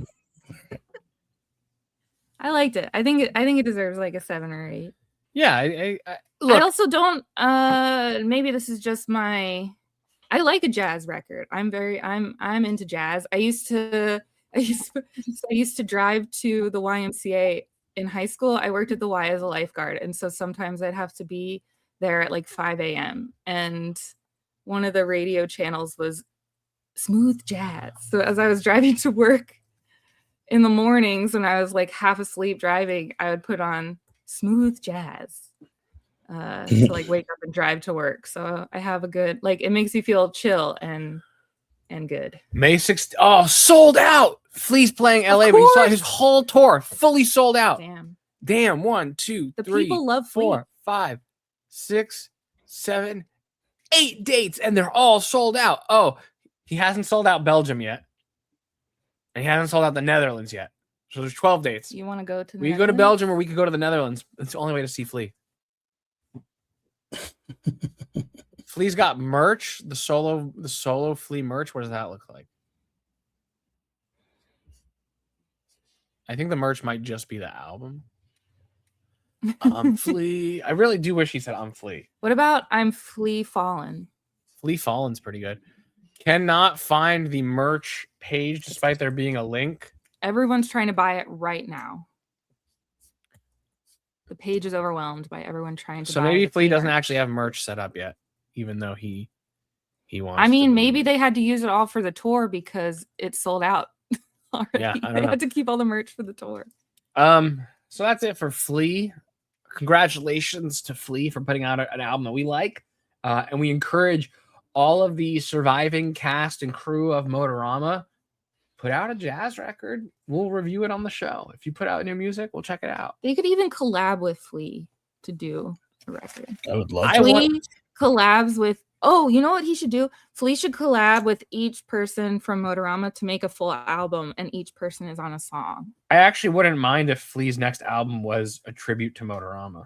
I liked it. I think it deserves like a 7 or 8. Yeah. Look, I also don't. Maybe this is just I like a jazz record. I'm into jazz. I used to drive to the YMCA in high school. I worked at the Y as a lifeguard, and so sometimes I'd have to be there at like 5 a.m. and one of the radio channels was smooth jazz. So as I was driving to work in the mornings when I was like half asleep driving, I would put on smooth jazz to like wake up and drive to work. So I have a good, like, it makes you feel chill and good. May 6th. Oh, sold out. Flea's playing LA, but he saw his whole tour fully sold out. Damn. 1, 2, 3, people love 4, 5, 6, 7, 8 dates, and they're all sold out. Oh, he hasn't sold out Belgium yet, and he hasn't sold out the Netherlands yet. So there's 12 dates. You want to go to? We could go to Belgium, or we could go to the Netherlands. It's the only way to see Flea. Flea's got merch. The solo Flea merch. What does that look like? I think the merch might just be the album. I'm Flea. I really do wish he said I'm Flea. What about I'm Flea Fallen? Flea Fallen's pretty good. Cannot find the merch page despite there being a link. Everyone's trying to buy it right now. The page is overwhelmed by everyone trying to buy it. So maybe Flea doesn't actually have merch set up yet, even though he wants. I mean, maybe they had to use it all for the tour because it sold out already. Yeah, I don't they know. had to keep all the merch for the tour. So that's it for Flea. Congratulations to Flea for putting out an album that we like. And we encourage all of the surviving cast and crew of Motorama, put out a jazz record. We'll review it on the show. If you put out new music, we'll check it out. They could even collab with Flea to do a record. I would love to. Flea collabs with, you know what he should do? Flea should collab with each person from Motorama to make a full album, and each person is on a song. I actually wouldn't mind if Flea's next album was a tribute to Motorama.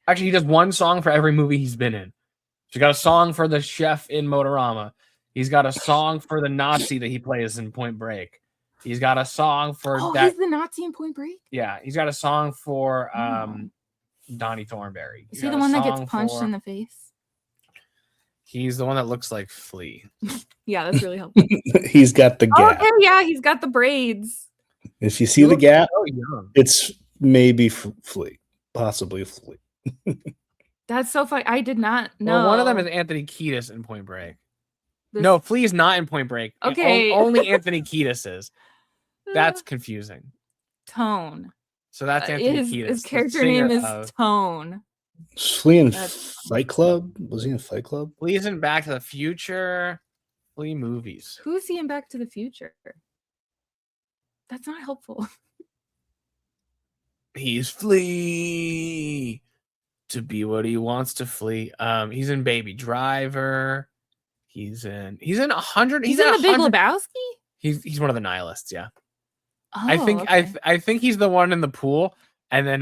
Actually, he does one song for every movie he's been in. He's got a song for the chef in Motorama. He's got a song for the Nazi that he plays in Point Break. He's got a song for he's the Nazi in Point Break? Yeah, he's got a song for Donnie Thornberry. Is he the one that gets punched in the face? He's the one that looks like Flea. Yeah, that's really helpful. He's got the gap. Okay, yeah, he's got the braids. If you see the gap, so it's maybe Flea, possibly Flea. That's so funny. I did not know. Well, one of them is Anthony Kiedis in Point Break. No, Flea is not in Point Break. Okay. Only Anthony Kiedis is. That's confusing. Tone. So that's Anthony Kiedis. His character name is Tone. Flea in Fight Club? Was he in Fight Club? Flea's in Back to the Future. Flea movies. Who's he in Back to the Future? That's not helpful. He's Flea to be what he wants to flee. He's in Baby Driver. He's in 100. He's in The Big Lebowski? He's one of the nihilists, yeah. Oh, I think he's the one in the pool, and then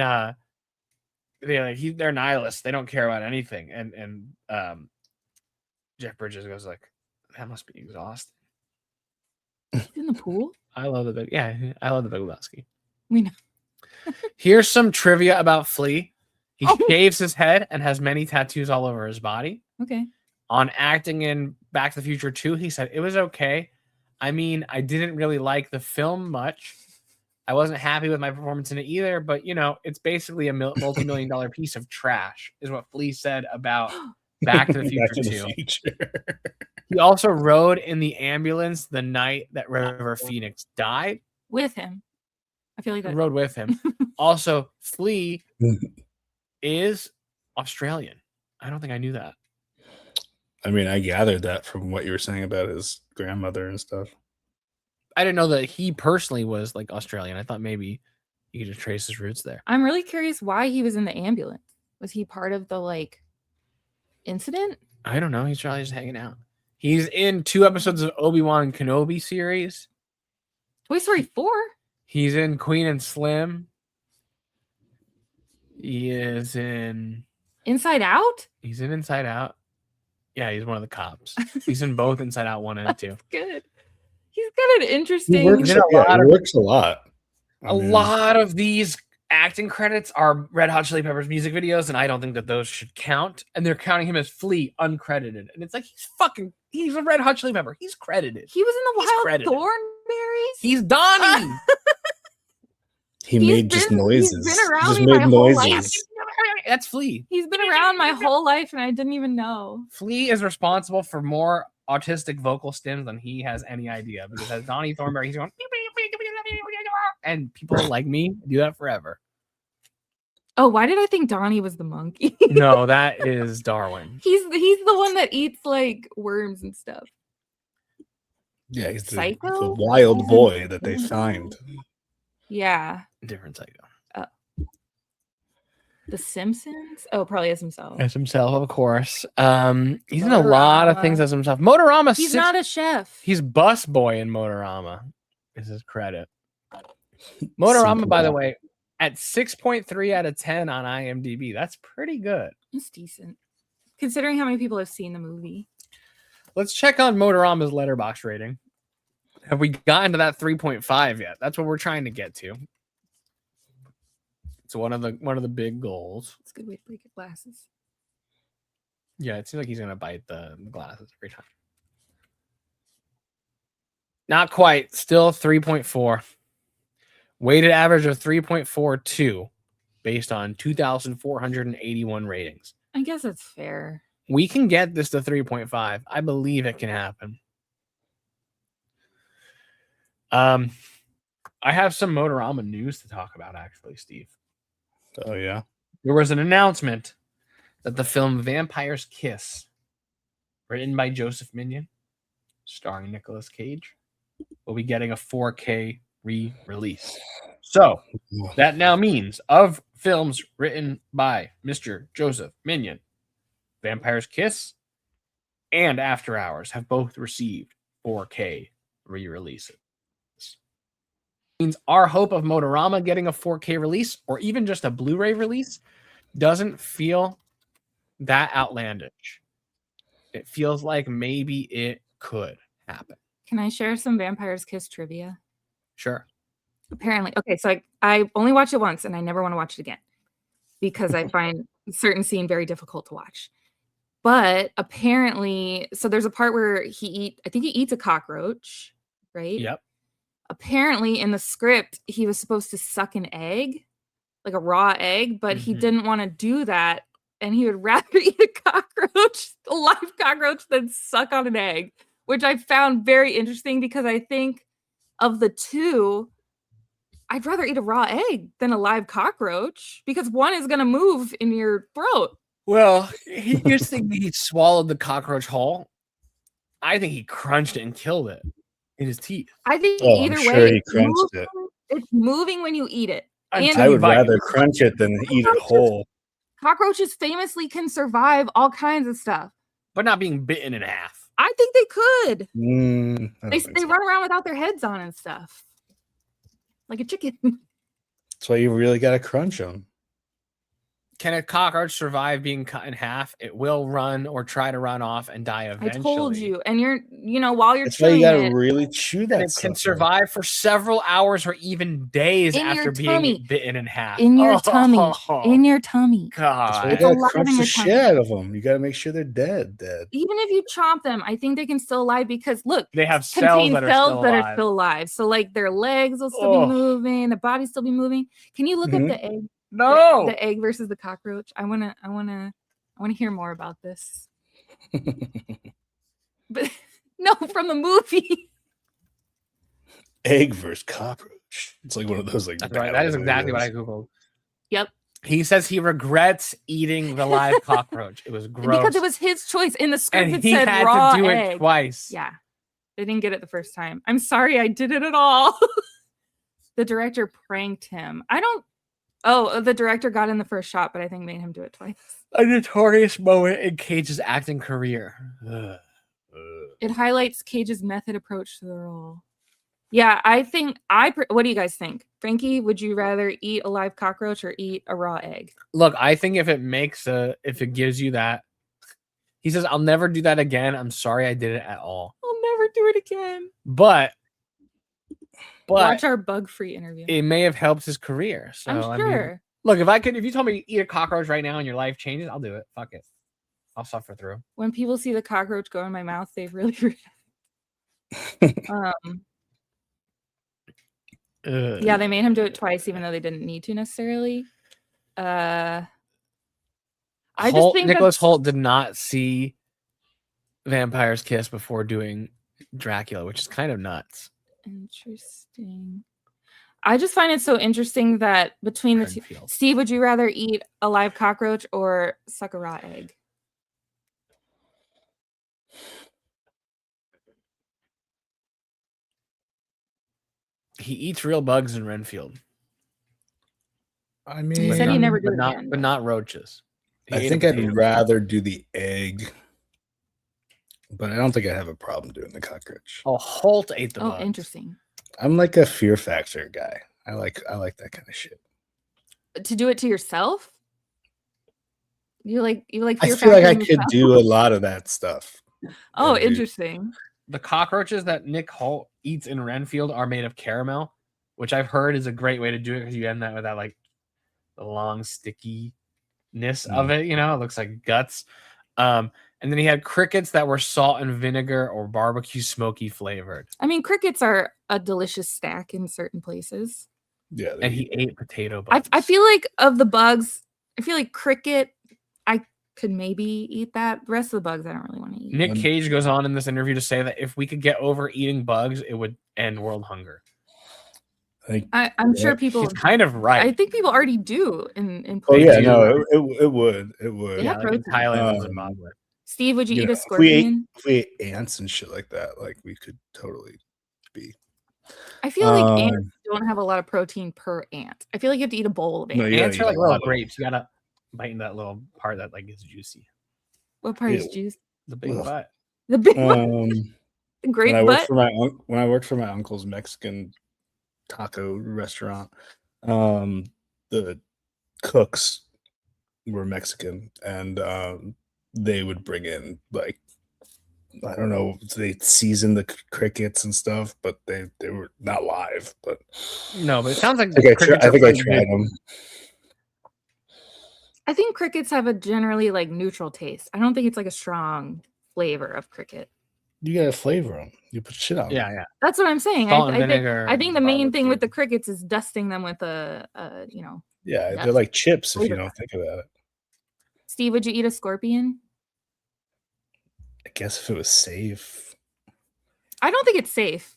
they're nihilists. They don't care about anything. And Jeff Bridges goes like, that must be exhausting. He's in the pool? I love the Big Lebowski. We know. Here's some trivia about Flea. He shaves his head and has many tattoos all over his body. Okay. On acting in Back to the Future 2, he said it was okay. I mean, I didn't really like the film much. I wasn't happy with my performance in it either, but you know, it's basically a multi-million-dollar piece of trash, is what Flea said about Back to the Future 2. He also rode in the ambulance the night that River Phoenix died. With him. I feel like He that. rode with him. Also, Flea is Australian. I don't think I knew that. I mean, I gathered that from what you were saying about his grandmother and stuff. I didn't know that he personally was like Australian. I thought maybe you could just trace his roots there. I'm really curious why he was in the ambulance. Was he part of the like incident? I don't know. He's probably just hanging out. He's in 2 episodes of Obi-Wan Kenobi series. Toy Story 4? He's in Queen and Slim. He is in Inside Out? He's in Inside Out. Yeah, he's one of the cops. He's in both Inside Out 1 and 2. Good. He's got an interesting. He works, a lot of- works a lot. A lot of these acting credits are Red Hot Chili Peppers music videos, and I don't think that those should count. And they're counting him as Flea, uncredited. And it's like, he's a Red Hot Chili Pepper. He's credited. He was in the He's Wild credited. Thornberries. He's Donnie. He made just noises. He's been around Just me made my whole life. noises. That's Flea. He's been around my whole life, and I didn't even know. Flea is responsible for more autistic vocal stems than he has any idea, because as Donnie Thornberry, he's going, and people like me do that forever. Oh, why did I think Donnie was the monkey? No, that is Darwin. He's the one that eats like worms and stuff. Yeah, he's the Psycho? wild boy that they find. Yeah. Different psycho. The Simpsons? Oh, probably as himself. As himself, of course. He's in a lot of Motorama. things as himself. Motorama. He's not a chef. He's bus boy in Motorama. Is his credit. Motorama, by the way, at 6.3 out of 10 on IMDb. That's pretty good. It's decent, considering how many people have seen the movie. Let's check on Motorama's letterbox rating. Have we gotten to that 3.5 yet? That's what we're trying to get to. It's one of the big goals. It's a good way to break your glasses. Yeah, it seems like he's gonna bite the glasses every time. Not quite. Still 3.4. Weighted average of 3.42 based on 2,481 ratings. I guess it's fair. We can get this to 3.5. I believe it can happen. I have some Motorama news to talk about, actually, Steve. Oh, yeah. There was an announcement that the film Vampire's Kiss, written by Joseph Minion, starring Nicolas Cage, will be getting a 4K re-release. So that now means of films written by Mr. Joseph Minion, Vampire's Kiss and After Hours have both received 4K re-releases. Means our hope of Motorama getting a 4K release or even just a Blu-ray release doesn't feel that outlandish. It feels like maybe it could happen. Can I share some Vampire's Kiss trivia? Sure. Apparently, okay, so I only watched it once and I never want to watch it again because I find a certain scene very difficult to watch. But apparently, so there's a part where I think he eats a cockroach, right? Yep. Apparently in the script, he was supposed to suck an egg, like a raw egg, but he didn't want to do that. And he would rather eat a cockroach, a live cockroach, than suck on an egg, which I found very interesting because I think of the two, I'd rather eat a raw egg than a live cockroach because one is going to move in your throat. Well, you just think he swallowed the cockroach whole. I think he crunched it and killed it in his teeth. I think Oh, either I'm way, sure he crunched it. it's moving when you eat it. Until I you would bite rather it. crunch it than eat it whole. Cockroaches famously can survive all kinds of stuff. But not being bitten in half. I think they could. I don't They think so. run around without their heads on and stuff. Like a chicken. That's why you really got to crunch them. Can a cockroach survive being cut in half? It will run or try to run off and die eventually. I told you. And while you're That's why you chewing gotta it really chew that. And it can survive for several hours or even days In your after tummy. being bitten in half. in your tummy. In your tummy. That's why you God. gotta alive crunch in the your shit tummy. out of them. You gotta make sure they're dead. Even if you chomp them, I think they can still alive because look, They have contain cells that are cells still that are alive. still alive. So like their legs will still Oh. be moving, the body still be moving. Can you look up the egg? No. The egg versus the cockroach. I wanna hear more about this. But no, from the movie. Egg versus cockroach. It's like one of those like. That's right. That is battle exactly what I videos. googled. Yep. He says he regrets eating the live cockroach. It was gross. Because it was his choice. In the script, and it he said had raw to do egg. it twice. Yeah. They didn't get it the first time. I'm sorry I did it at all. The director pranked him. The director got in the first shot, but I think made him do it twice. A notorious moment in Cage's acting career. It highlights Cage's method approach to the role. Yeah, I think what do you guys think? Frankie, would you rather eat a live cockroach or eat a raw egg? Look, I think if it gives you that, he says, I'll never do that again. I'm sorry I did it at all. I'll never do it again. But Watch our bug-free interview. it may have helped his career. So I'm sure. I mean, look, if you told me to eat a cockroach right now and your life changes, I'll do it. Fuck it. I'll suffer through. When people see the cockroach go in my mouth, they really yeah, they made him do it twice, even though they didn't need to necessarily. I just think Nicholas Hoult did not see Vampire's Kiss before doing Dracula, which is kind of nuts. Interesting. I just find it so interesting that between the two, Steve, would you rather eat a live cockroach or suck a raw egg? He eats real bugs in Renfield. I mean, He said he never did it again. But not roaches. I think I'd rather do the egg, but I don't think I have a problem doing the cockroach. Oh, Holt ate the bugs. Interesting. I'm like a Fear Factor guy. I like that kind of shit. To do it to yourself? You like I feel like I could do a lot of that stuff. Oh, interesting. The cockroaches that Nick Holt eats in Renfield are made of caramel, which I've heard is a great way to do it because you end that with that like the long stickiness of it. It looks like guts. And then he had crickets that were salt and vinegar or barbecue smoky flavored. I mean, crickets are a delicious snack in certain places. Yeah, and he ate potato bugs. I feel like of the bugs, I feel like cricket, I could maybe eat that. The rest of the bugs, I don't really want to eat. Nick Cage goes on in this interview to say that if we could get over eating bugs, it would end world hunger. I'm sure people. He's kind of right. I think people already do in places. Oh yeah, no, it would. Yeah, like in Thailand and Zimbabwe. Steve, would you eat a scorpion? If we ate ants and shit like that, like we could totally be. I feel like ants don't have a lot of protein per ant. I feel like you have to eat a bowl of ants. No, ants are like little grapes. You gotta bite in that little part that like is juicy. What part is juicy? The big butt. The big butt. The great butt. When I worked for my uncle's Mexican taco restaurant, the cooks were Mexican, and they would bring in like, I don't know, they seasoned the crickets and stuff, but they were not live. But no, but it sounds like I think I tried them. I think crickets have a generally like neutral taste. I don't think it's like a strong flavor of cricket. You gotta flavor them. You put shit on them. Yeah. That's what I'm saying. I think the main thing with the crickets is dusting them with a Yeah, they're like chips if you don't think about it. Steve, would you eat a scorpion? I guess if it was safe. I don't think it's safe.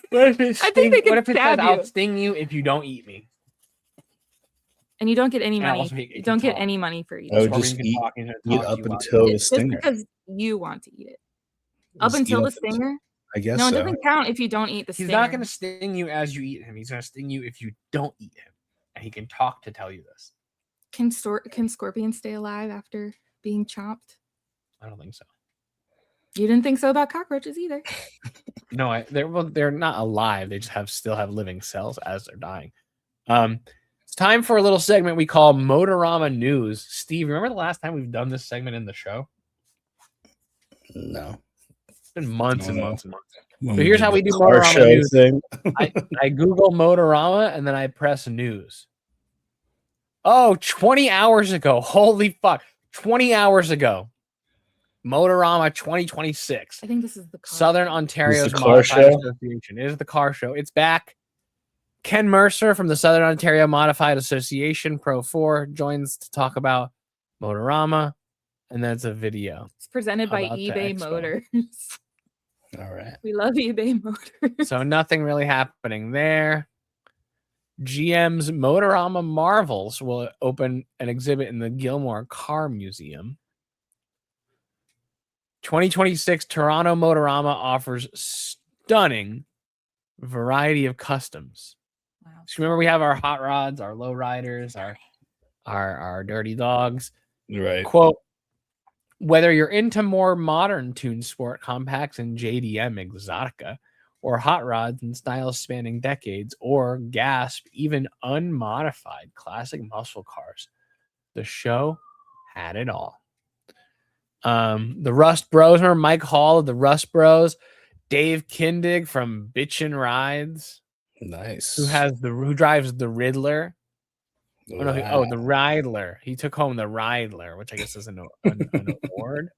What if it says I'll you. sting you if you don't eat me? And you don't get any money. You don't get any money for eating. I would just eat up until the stinger. Just because you want to eat it. Up until the stinger? I guess no, it doesn't count if you don't eat the stinger. He's not going to sting you as you eat him. He's going to sting you if you don't eat him. And he can talk to tell you this. Can scorpions stay alive after being chopped? I don't think so. You didn't think so about cockroaches either. No, they're not alive. They just still have living cells as they're dying. Let's time for a little segment we call Motorama News. Steve, remember the last time we've done this segment in the show? No. It's been months and months and months. When So here's did how we the do car Motorama show News. thing. I Google Motorama and then I press news. Oh, 20 hours ago. Holy fuck. 20 hours ago. Motorama 2026. I think this is the car. Southern Ontario's the car Modified show? Association. It is the car show. It's back. Ken Mercer from the Southern Ontario Modified Association Pro 4 joins to talk about Motorama, and that's a video. It's presented by about the eBay expo. Motors. All right. We love eBay Motors. So nothing really happening there. GM's Motorama Marvels will open an exhibit in the Gilmore Car Museum. 2026 Toronto Motorama offers stunning variety of customs. Wow. So remember, we have our hot rods, our low riders, our dirty dogs. Right. Quote, whether you're into more modern tuned sport compacts and JDM Exotica, or hot rods and styles spanning decades, or gasp, even unmodified classic muscle cars, the show had it all. The Rust Bros, remember Mike Hall of the Rust Bros, Dave Kindig from Bitchin' Rides, Nice. who drives the Riddler. Oh, no, Wow. the Riddler. He took home the Riddler, which I guess is an award.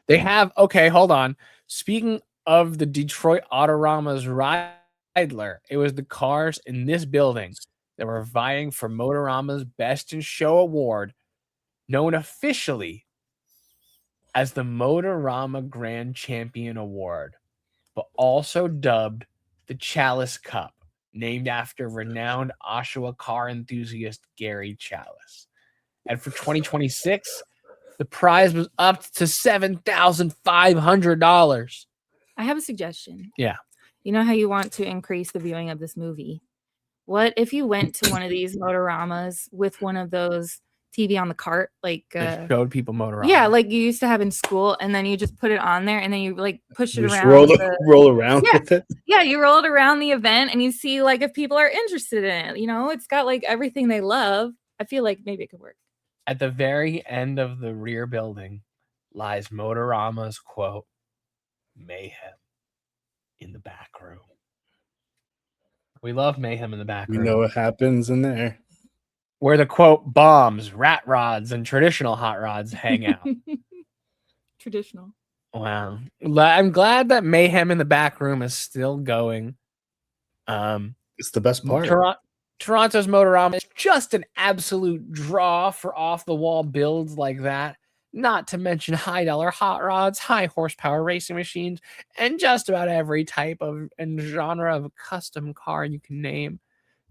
They have, okay, hold on. Speaking of the Detroit Autorama's Riddler, it was the cars in this building that were vying for Motorama's Best in Show award, known officially as the Motorama Grand Champion Award, but also dubbed the Chalice Cup, named after renowned Oshawa car enthusiast Gary Chalice. And for 2026, the prize was up to $7,500. I have a suggestion. Yeah. You know how you want to increase the viewing of this movie? What if you went to one of these Motoramas with one of those TV on the cart, like They showed people Motorama. yeah, like you used to have in school, and then you just put it on there, and then you like push it Just around. roll around Yeah. with it. Yeah, you roll it around the event, and you see like if people are interested in it. You know, it's got like everything they love. I feel like maybe it could work. At the very end of the rear building lies Motorama's quote, mayhem in the back room. We love mayhem in the back You room. know what happens in there. Where the quote bombs, rat rods, and traditional hot rods hang out. Traditional. Wow. I'm glad that mayhem in the back room is still going. It's the best part. Toronto's Motorama is just an absolute draw for off-the-wall builds like that. Not to mention high-dollar hot rods, high-horsepower racing machines, and just about every type of and genre of custom car you can name.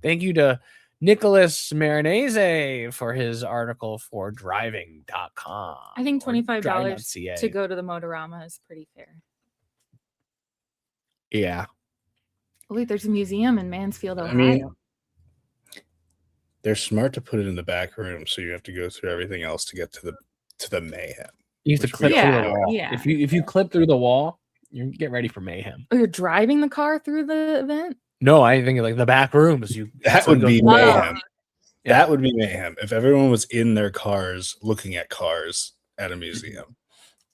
Thank you to Nicholas Marinese for his article for driving.com. I think or $25 driving.ca. to go to the Motorama is pretty fair. Yeah. Oh, wait, there's a museum in Mansfield, Ohio. I mean, they're smart to put it in the back room, so you have to go through everything else to get to the mayhem. You have to Which clip we through all the know. wall. Yeah. If you clip through the wall, you get ready for mayhem. Oh, you're driving the car through the event? No, I think like the back rooms. That would be Wow. mayhem. That would be mayhem if everyone was in their cars looking at cars at a museum.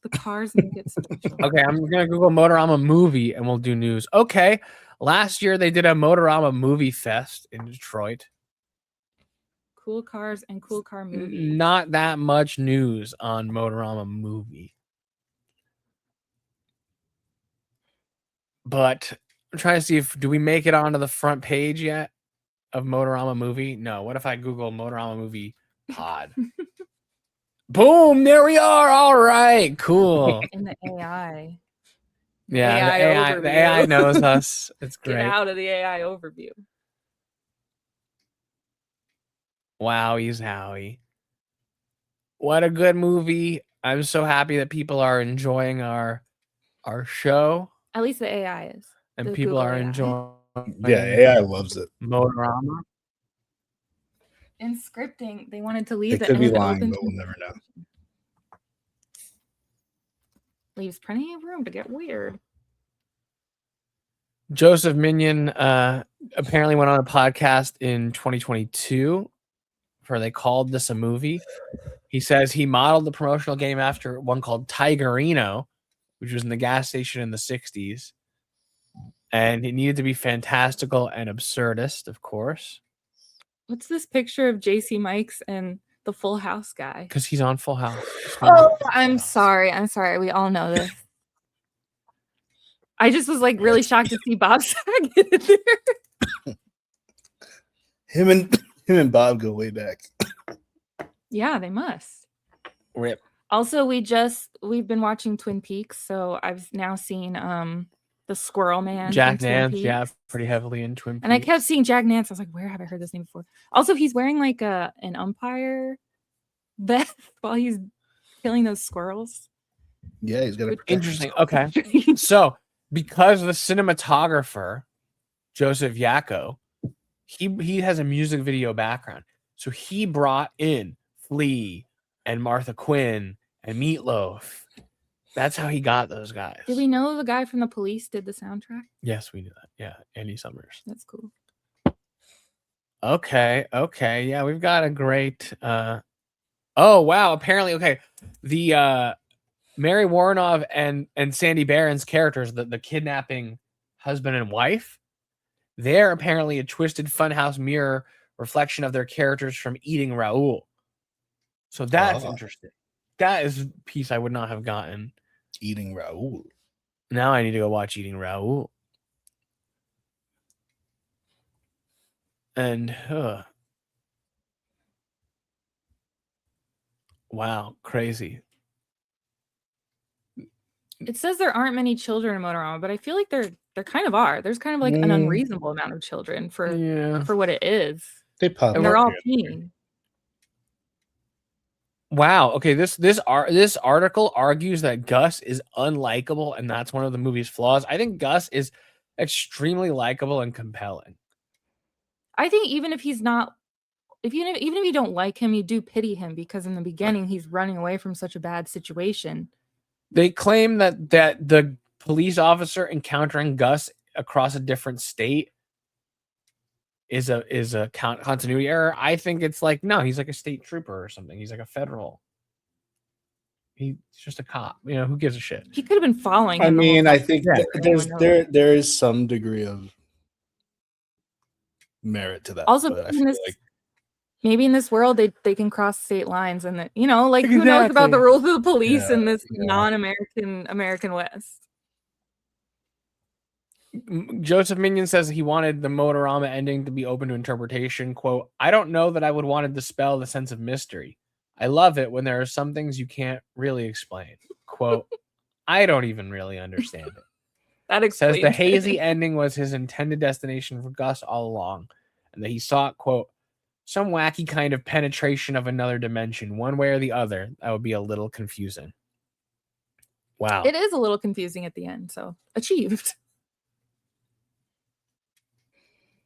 The cars make it special. Okay, I'm gonna Google Motorama movie and we'll do news. Okay, last year they did a Motorama movie fest in Detroit. Cool cars and cool car movies. Not that much news on Motorama movie, but I'm trying to see if do we make it onto the front page yet of Motorama movie. No. What if I Google Motorama movie pod? Boom! There we are. All right, cool. In the AI. Yeah, the AI overview. knows us. It's Get great. out of the AI overview. Wowie zowie. What a good movie. I'm so happy that people are enjoying our show At least the AI is. and The people Google are AI. enjoying Yeah, AI loves it. Motorama. In scripting, they wanted to They leave the could be end lying, open. but we'll never know. Leaves plenty of room to get weird. Joseph Minion apparently went on a podcast in 2022 where they called this a movie. He says he modeled the promotional game after one called Tigerino, which was in the gas station in the 60s. And it needed to be fantastical and absurdist, of course. What's this picture of JC Mikes and the Full House guy? Because he's on Full House. Oh, I'm sorry. I'm sorry. We all know this. I just was like really shocked to see Bob Saget in there. Him and Bob go way back. Yeah, they must. Rip. Also, we've been watching Twin Peaks, so I've now seen the Squirrel Man. Jack Nance, yeah, pretty heavily in Twin Peaks. And I kept seeing Jack Nance. I was like, where have I heard this name before? Also, he's wearing like an umpire vest while he's killing those squirrels. Yeah, he's got a interesting. Okay. So because the cinematographer, Joseph Yako, he has a music video background. So he brought in Flea and Martha Quinn and Meatloaf. That's how he got those guys. Did we know the guy from The Police did the soundtrack? Yes, we knew that. Yeah, Andy Summers. That's cool. Okay. Yeah, we've got a great oh wow, apparently okay. The Mary Warrenov and Sandy Barron's characters, the kidnapping husband and wife, they're apparently a twisted funhouse mirror reflection of their characters from Eating Raoul. So that's interesting. That is a piece I would not have gotten. Eating Raoul. Now I need to go watch Eating Raoul. And wow, crazy. It says there aren't many children in Motorama, but I feel like there kind of are. There's kind of like an unreasonable amount of children for what it is. They pop. And they're all teen. Wow. Okay. This article argues that Gus is unlikable, and that's one of the movie's flaws. I think Gus is extremely likable and compelling. I think even if he's not, even if you don't like him, you do pity him because in the beginning he's running away from such a bad situation. They claim that the police officer encountering Gus across a different state is a continuity error. I think it's like, no, he's like a state trooper or something. He's like a federal. He's just a cop. You know, who gives a shit? He could have been following him. I mean, I think there is some degree of merit to that. Also, maybe in this world they can cross state lines, and that, you know, like who knows about the rules of the police in this non-American West. Joseph Minion says he wanted the Motorama ending to be open to interpretation. Quote, I don't know that I would want to dispel the sense of mystery. I love it when there are some things you can't really explain. Quote, I don't even really understand it. That explains says the hazy ending was his intended destination for Gus all along, and that he sought, quote, some wacky kind of penetration of another dimension, one way or the other. That would be a little confusing. Wow. It is a little confusing at the end, so achieved.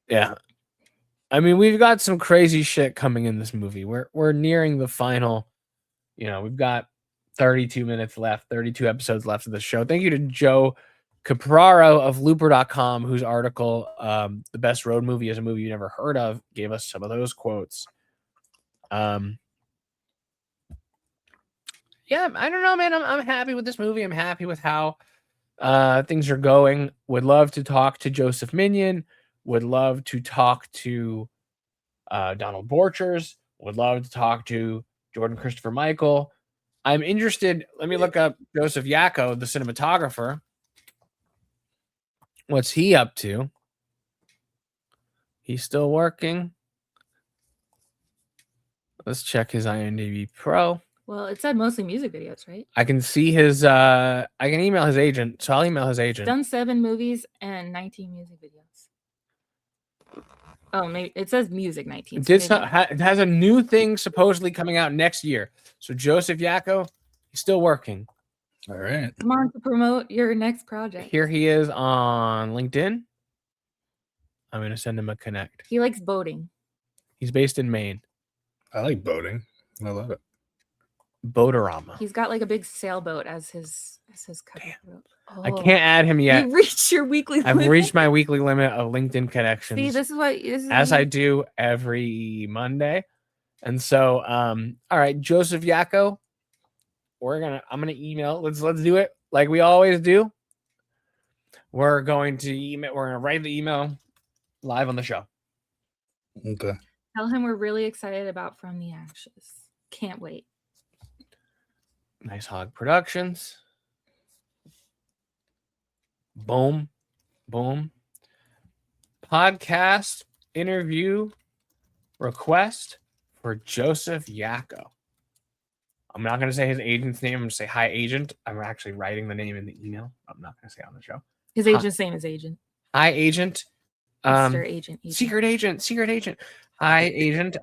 Yeah. I mean, we've got some crazy shit coming in this movie. We're nearing the final, you know, we've got 32 minutes left, 32 episodes left of the show. Thank you to Joe Capraro of Looper.com, whose article, The Best Road Movie is a Movie You Never Heard Of, gave us some of those quotes. Yeah, I don't know, man. I'm happy with this movie. I'm happy with how things are going. Would love to talk to Joseph Minion. Would love to talk to Donald Borchers. Would love to talk to Jordan Christopher Michael. I'm interested. Let me look up Joseph Yako, the cinematographer. What's he up to? He's still working. Let's check his IMDb Pro. Well, it said mostly music videos, right? I can see his I can email his agent, so I'll email his agent. Done 7 movies and 19 music videos. Oh, maybe it says music 19. It has a new thing supposedly coming out next year. So Joseph Yako, he's still working. All right. Come on to promote your next project. Here he is on LinkedIn. I'm going to send him a connect. He likes boating. He's based in Maine. I like boating. I love it. Boatorama. He's got like a big sailboat as his cover. Damn. Oh, I can't add him yet. You reached your weekly I've limit. reached my weekly limit of LinkedIn connections. See, this is as I do every Monday. And so, all right, Joseph Yako, I'm gonna email. Let's do it like we always do. We're going to write the email live on the show. Okay. Tell him we're really excited about From the Ashes. Can't wait. Nice Hog Productions. Boom. Boom. Podcast interview request for Joseph Yako. I'm not going to say his agent's name. I'm going to say, hi, agent. I'm actually writing the name in the email. I'm not going to say it on the show. His agent's name is Agent. Hi, agent. Mr. Agent. Secret agent. Hi, agent.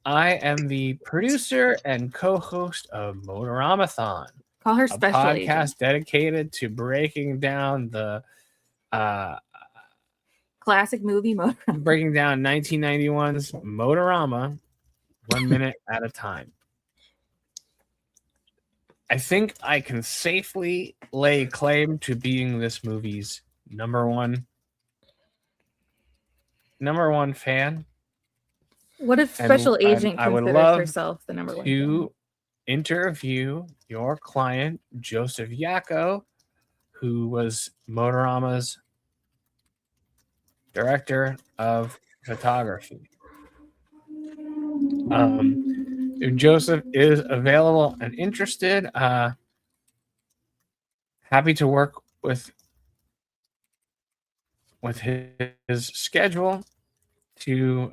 I am the producer and co-host of MOTORAMATHON. Call her a special podcast agent. dedicated to breaking down the Classic movie Motorama. breaking down 1991's Motorama 1 minute at a time. I think I can safely lay claim to being this movie's number one fan. What if special agent I would considers love herself the number one? to interview your client, Joseph Yako, who was Motorama's director of photography. If Joseph is available and interested, happy to work with his schedule to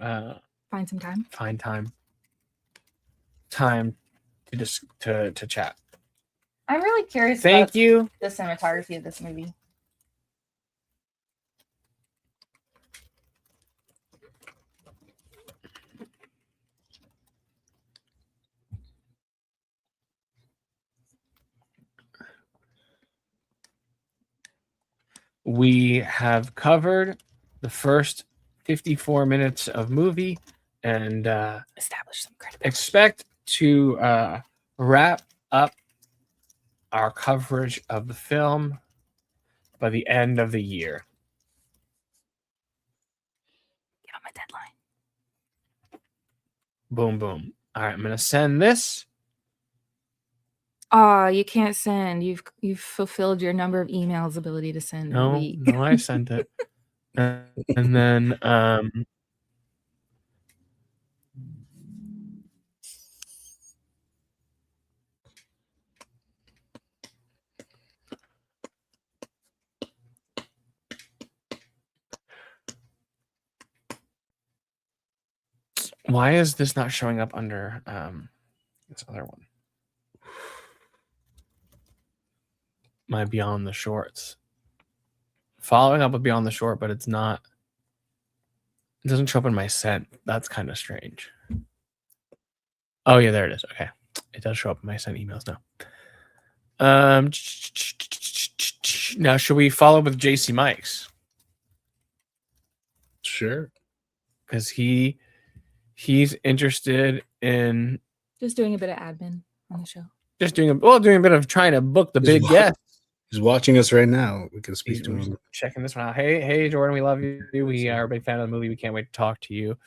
Find some time. find time to chat. I'm really curious Thank you. the cinematography of this movie. We have covered the first 54 minutes of movie and Establish some credibility. expect to wrap up our coverage of the film by the end of the year. Give him a deadline. Boom, boom. All right, I'm going to send this. Oh, you can't send. You've fulfilled your number of emails ability to send a week. No, I sent it. And then why is this not showing up under this other one? My Beyond the Shorts. Following up with Beyond the Short, but it's not. It doesn't show up in my sent. That's kind of strange. Oh yeah, there it is. Okay, it does show up in my sent emails now. Now should we follow with JC Mikes? Sure. Because he's interested in Just doing a bit of admin on the show. just doing a bit of trying to book the big guest. He's watching us right now. We can speak to him. Checking this one out. Hey, Jordan, we love you. We are a big fan of the movie. We can't wait to talk to you.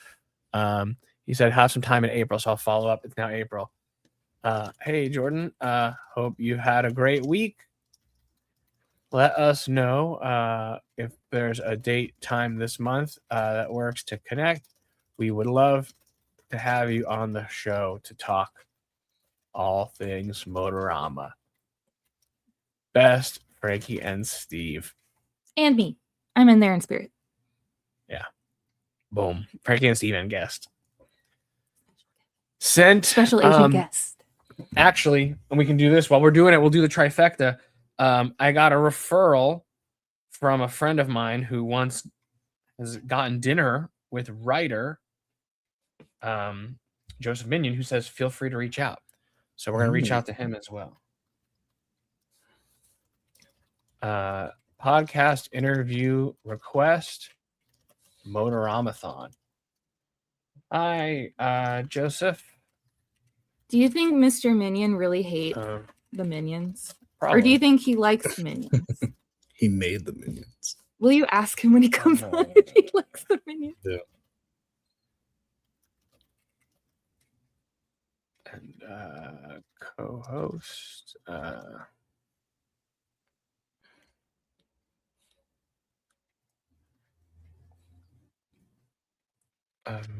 He said have some time in April, so I'll follow up. It's now April. Hey, Jordan. Hope you had a great week. Let us know if there's a date time this month that works to connect. We would love to have you on the show to talk all things Motorama. Best, Frankie and Steve. And me. I'm in there in spirit. Yeah. Boom. Frankie and Steve and guest. Sent. Special agent guest. Actually, and we can do this while we're doing it. We'll do the trifecta. I got a referral from a friend of mine who once has gotten dinner with writer Joseph Minion, who says, feel free to reach out. So we're going to reach out to him as well. Podcast interview request, Motoramathon. Hi, Joseph. Do you think Mr. Minion really hates the Minions? Probably. Or do you think he likes the Minions? He made the Minions. Will you ask him when he comes on if he likes the Minions? Yeah. And co-host.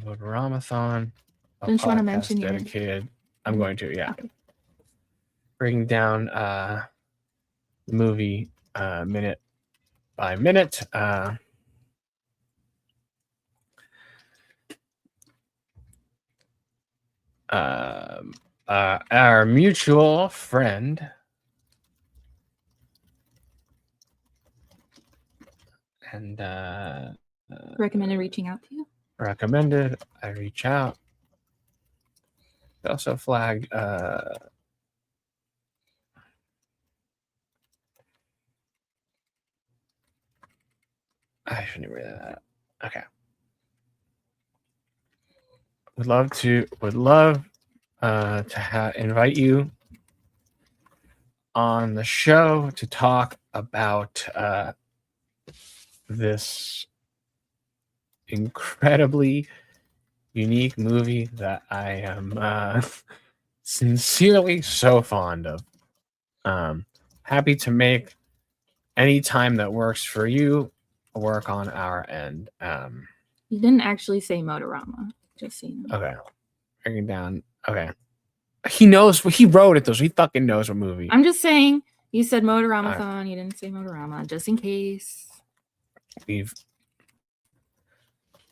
MOTORAMATHon. Don't you want to mention your dedicated? I'm going to, yeah. Okay. Breaking down the movie minute by minute. Our mutual friend and Recommended reaching out to you. recommended I reach out. They also flagged I shouldn't read that. Okay. Would love to invite you on the show to talk about this incredibly unique movie that I am sincerely so fond of. Happy to make any time that works for you work on our end. You didn't actually say Motorama, just so you know. Okay. Bringing down. Okay. He knows. He wrote it, though, so he fucking knows what movie. I'm just saying, you said Motoramathon, you didn't say Motorama, just in case. We've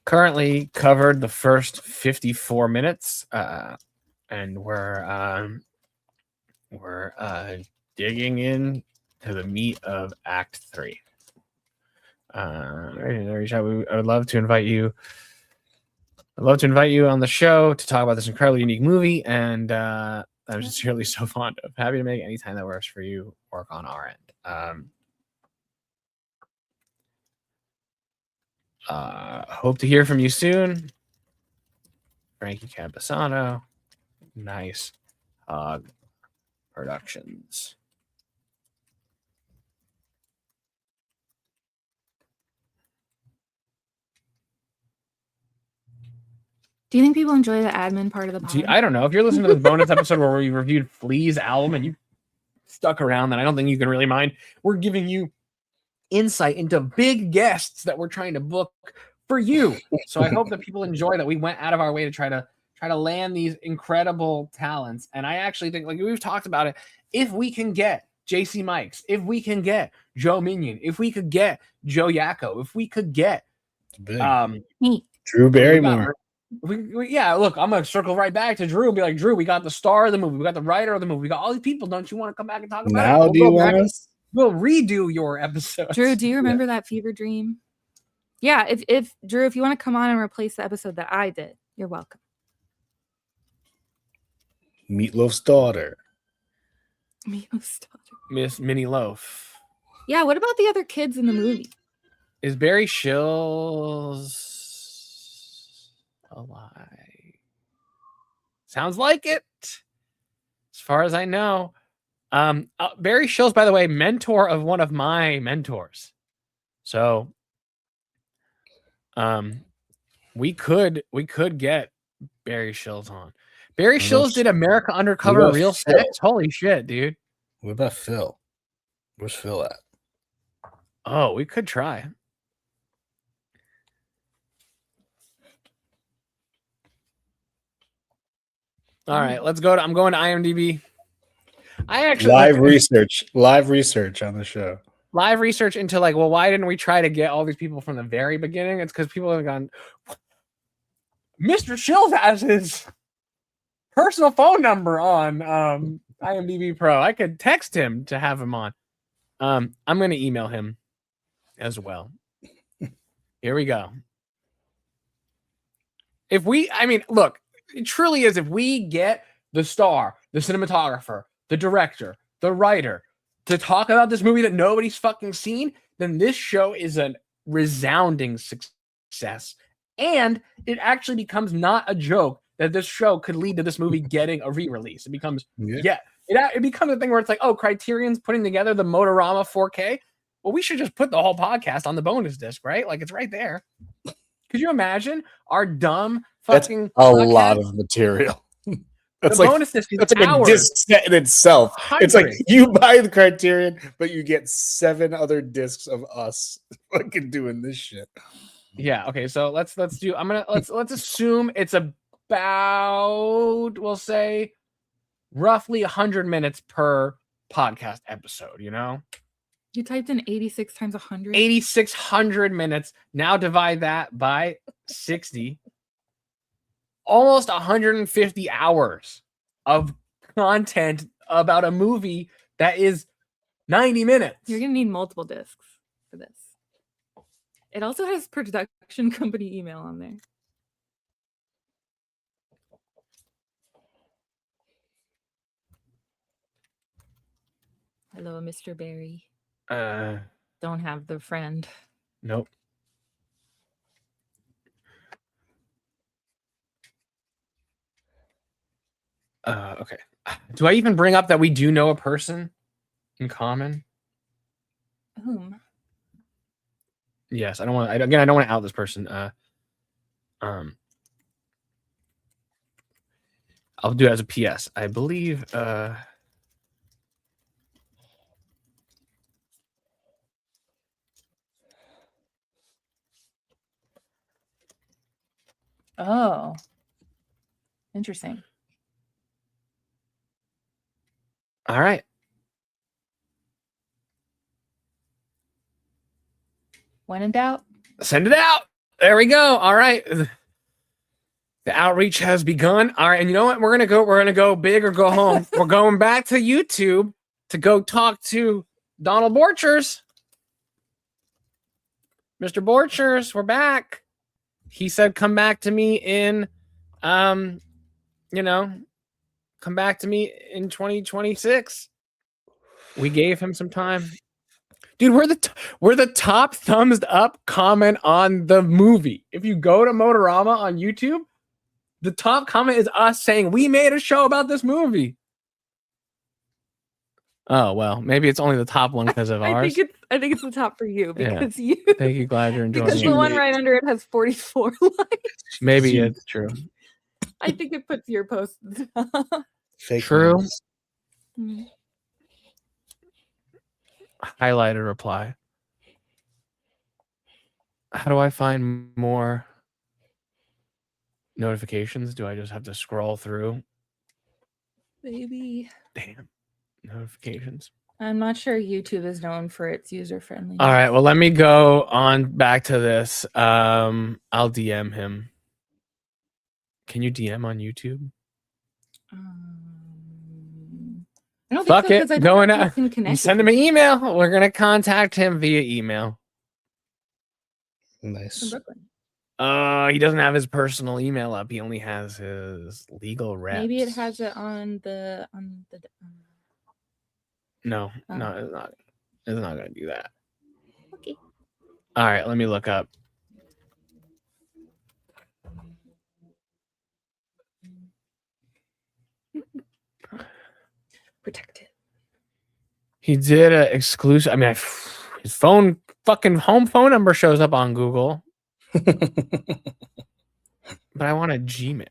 currently covered the first 54 minutes, and we're digging in to the meat of Act 3. I would love to invite you. I'd love to invite you on the show to talk about this incredibly unique movie, and I'm sincerely so fond of. Happy to make any time that works for you work on our end. Hope to hear from you soon. Frankie Campisano, Nice Hog Productions. Do you think people enjoy the admin part of the pod? I don't know. If you're listening to this bonus episode where we reviewed Flea's album and you stuck around, then I don't think you can really mind. We're giving you insight into big guests that we're trying to book for you. So I hope that people enjoy that we went out of our way to try to land these incredible talents. And I actually think, like we've talked about it, if we can get JC Mikes, if we can get Joe Minion, if we could get Joe Yacko, if we could get me, Drew Barrymore. Yeah, look, I'm gonna circle right back to Drew and be like, Drew, we got the star of the movie, we got the writer of the movie, we got all these people. Don't you want to come back and talk about now? it? Do you want us? We'll redo your episode. Drew, do you remember that fever dream? Yeah, if Drew, if you want to come on and replace the episode that I did, you're welcome. Meatloaf's daughter. Meatloaf's daughter. Miss Minnie Loaf. Yeah, what about the other kids in the movie? Is Barry Shills alive? Sounds like it. As far as I know. Barry Shills, by the way, mentor of one of my mentors. So we could get Barry Shills on. Barry Shills did America Undercover Real Sex. Holy shit, dude. What about Phil? Where's Phil at? Oh, we could try. All right, let's go to. I'm going to IMDb. I actually live research on the show. Live research into like, well, why didn't we try to get all these people from the very beginning? It's because people have gone. Mr. Shills has his personal phone number on IMDb Pro. I could text him to have him on. I'm going to email him as well. Here we go. Look, it truly is. If we get the star, the cinematographer, the director, the writer to talk about this movie that nobody's fucking seen, then this show is a resounding success. And it actually becomes not a joke that this show could lead to this movie getting a re-release. It becomes Yeah. it becomes a thing where it's like, oh, Criterion's putting together the Motorama 4K. Well, we should just put the whole podcast on the bonus disc, right? Like it's right there. Could you imagine our dumb fucking a lot of material? That's the like bonus disc is that's like hours. a disc set in itself. It's like Hundreds. you buy the Criterion, but you get 7 other discs of us fucking doing this shit. Yeah. Okay. So let's do. Let's assume it's about, we'll say, roughly 100 minutes per podcast episode. You know, You typed in 86 times 100. 8,600 minutes. Now divide that by 60. Almost 150 hours of content about a movie that is 90 minutes. You're gonna need multiple discs for this. It also has production company email on there. Hello, Mr. Barry. Don't have the friend. Nope. Okay. Do I even bring up that we do know a person in common? Whom? Yes, I don't want. I don't want to out this person. I'll do it as a PS. I believe. Oh. Interesting. All right. When in doubt, Send it out. There we go. All right. The outreach has begun. All right, and you know what? We're gonna go big or go home. We're going back to YouTube to go talk to Donald Borchers. Mr. Borchers, we're back. He said, "Come back to me in, come back to me in 2026." We gave him some time. Dude, we're the top thumbs up comment on the movie. If you go to Motorama on YouTube, the top comment is us saying we made a show about this movie. Oh well, maybe it's only the top one because of ours. I think it's the top for you Yeah. because you. Thank you, glad you're enjoying Because it. the one right under it has 44 likes. Maybe it's true. I think it puts your post. Fake True. news. Mm. Highlighted reply. How do I find more notifications? Do I just have to scroll through? Maybe. Damn. Notifications. I'm not sure YouTube is known for its user friendly. All right. Well, let me go on back to this. I'll DM him. Can you DM on YouTube? I don't Fuck think it. so, 'cause I don't Going think out. you can You connect send it him an email. We're gonna contact him via email. from Nice. Brooklyn. He doesn't have his personal email up. He only has his legal reps. Maybe it has it on the No, Oh. no, it's not. It's not gonna do that. Okay. All right, let me look up. Protected. He did an exclusive. I mean, his fucking home phone number shows up on Google, but I want a Gmail.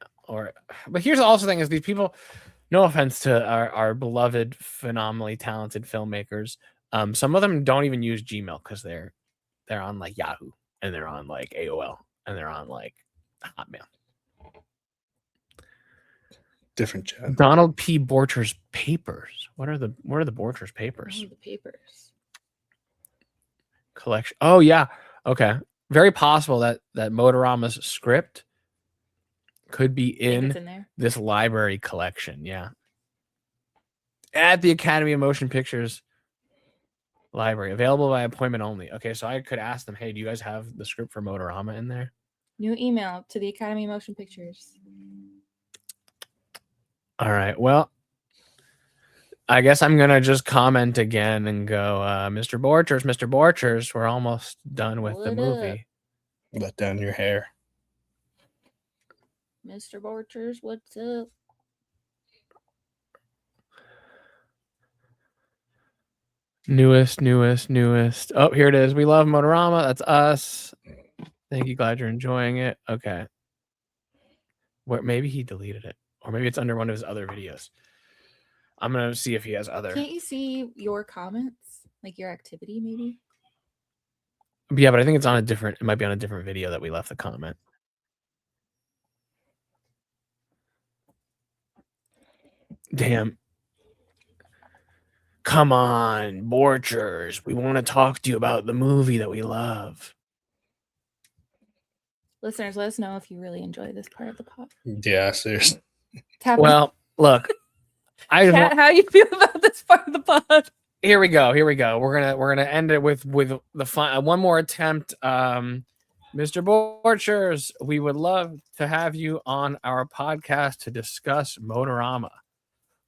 But here's also the thing: is these people. No offense to our beloved, phenomenally talented filmmakers. Some of them don't even use Gmail because they're on like Yahoo and they're on like AOL and they're on like Hotmail. Different chat. Donald P. Borchers papers. What are the Borchers papers? Oh, the papers. Collection. Oh yeah. Okay. Very possible that Motorama's script could be Think it's in there. this library collection. Yeah. At the Academy of Motion Pictures library, available by appointment only. Okay, so I could ask them, hey, do you guys have the script for Motorama in there? New email to the Academy of Motion Pictures. All right. Well, I guess I'm gonna just comment again and go, Mr. Borchers, we're almost done with the What up? movie. Let down your hair. Mr. Borchers, what's up? Newest. Oh, here it is. We love Motorama. That's us. Thank you. Glad you're enjoying it. Okay. Where maybe he deleted it, or maybe it's under one of his other videos. I'm gonna see if he has other. Can't you see your comments, like your activity, maybe? Yeah, but I think it's on a different. It might be on a different video that we left the comment. Damn. Come on, Borchers. We want to talk to you about the movie that we love. Listeners, let us know if you really enjoy this part of the pod. Yeah, seriously. Well, look, Chat, how you feel about this part of the pod? Here we go. We're gonna end it with the one more attempt. Mr. Borchers, we would love to have you on our podcast to discuss Motorama.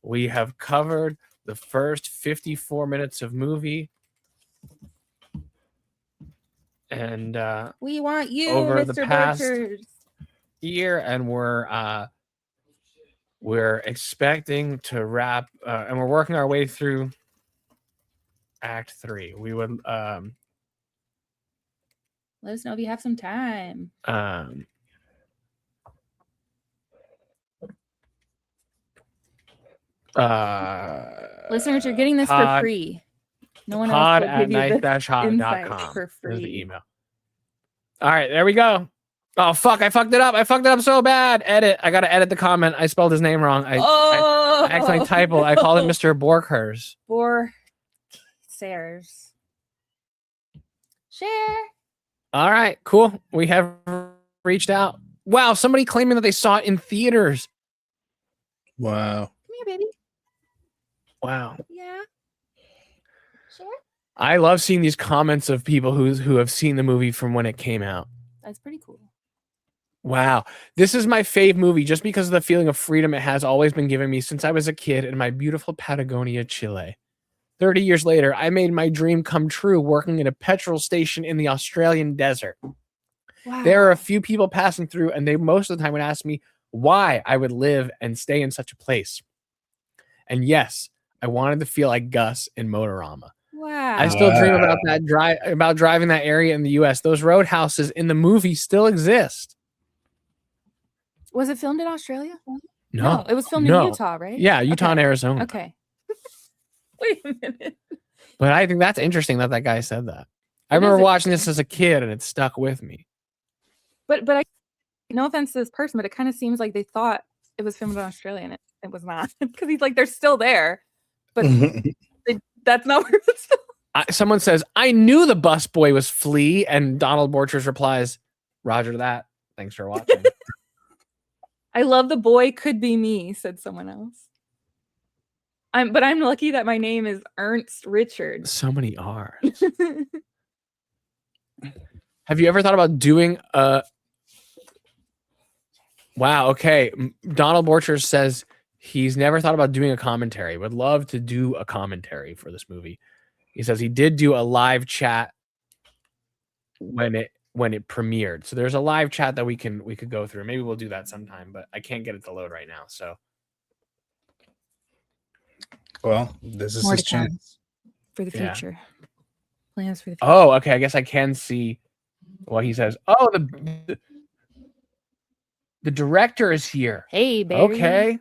We have covered the first 54 minutes of movie, and we want you over Mr. the past Borchers. year, and we're expecting to wrap, and we're working our way through Act 3. We would let us know if you have some time. Listeners, you're getting this for free. No one else will give you this insight for free. Is the email. All right, there we go. Oh fuck! I fucked it up so bad. Edit. I gotta edit the comment. I spelled his name wrong. I accidentally typoed. I called it Mr. Borchers. Sayers. Share. All right, cool. We have reached out. Wow, somebody claiming that they saw it in theaters. Wow. Come here, baby. Wow. Yeah. Sure. I love seeing these comments of people who have seen the movie from when it came out. That's pretty cool. Wow. This is my fave movie just because of the feeling of freedom it has always been giving me since I was a kid in my beautiful Patagonia, Chile. 30 years later, I made my dream come true working at a petrol station in the Australian desert. Wow. There are a few people passing through, and they most of the time would ask me why I would live and stay in such a place. And yes, I wanted to feel like Gus in Motorama. Wow. I still dream about driving that area in the US. Those roadhouses in the movie still exist. Was it filmed in Australia? No, it was filmed in Utah, right? Yeah, Utah and Arizona. Okay. Wait a minute. But I think that's interesting that guy said that. I remember watching this as a kid, and it stuck with me. But no offense to this person, but it kind of seems like they thought it was filmed in Australia, and it was not, because he's like, they're still there, but that's not where it's filmed. Someone says, I knew the busboy was Flea, and Donald Borchers replies, Roger that. Thanks for watching. I love the boy could be me, said someone else. But I'm lucky that my name is Ernst Richard. So many R's. Have you ever thought about doing a... Wow, okay. Donald Borchers says he's never thought about doing a commentary. Would love to do a commentary for this movie. He says he did do a live chat when it premiered. So there's a live chat that we could go through. Maybe we'll do that sometime, but I can't get it to load right now. So well, this is his chance for the future. Yeah. Plans for the future. Oh, okay. I guess I can see what he says. Oh, the director is here. Hey, baby. Okay.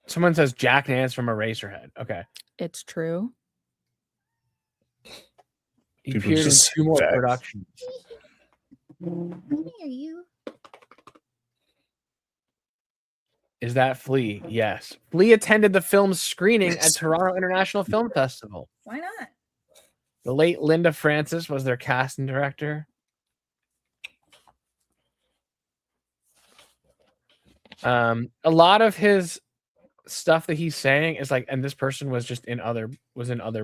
Someone says Jack Nance from Eraserhead. Okay. It's true. He appeared in 2 more productions. Who are you? Is that Flea? Yes. Flea attended the film's screening at Toronto International Film Festival. Why not? The late Linda Francis was their casting director. A lot of his stuff that he's saying is like, and this person was just in other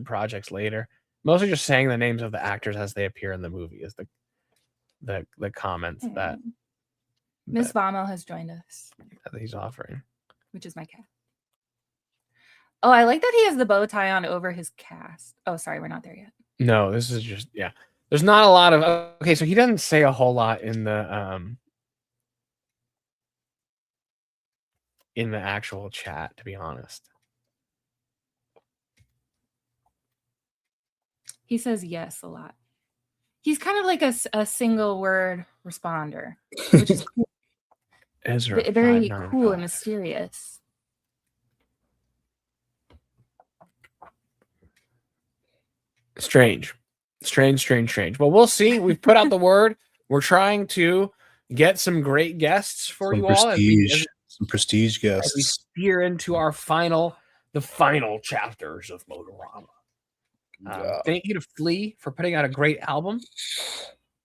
projects later. Mostly just saying the names of the actors as they appear in the movie is the comments that Miss Vamo has joined us. That he's offering. Which is my cat. Oh, I like that he has the bow tie on over his cast. Oh, sorry, we're not there yet. No, this is just, yeah. There's not a lot of, okay, so he doesn't say a whole lot in the in the actual chat, to be honest. He says yes a lot. He's kind of like a single word responder, which is cool. Ezra, Very 595. cool and mysterious. Strange. Well, we'll see. We've put out the word. We're trying to get some great guests for you all some prestige as we guests. steer into the final chapters of Motorama. Thank you to Flea for putting out a great album.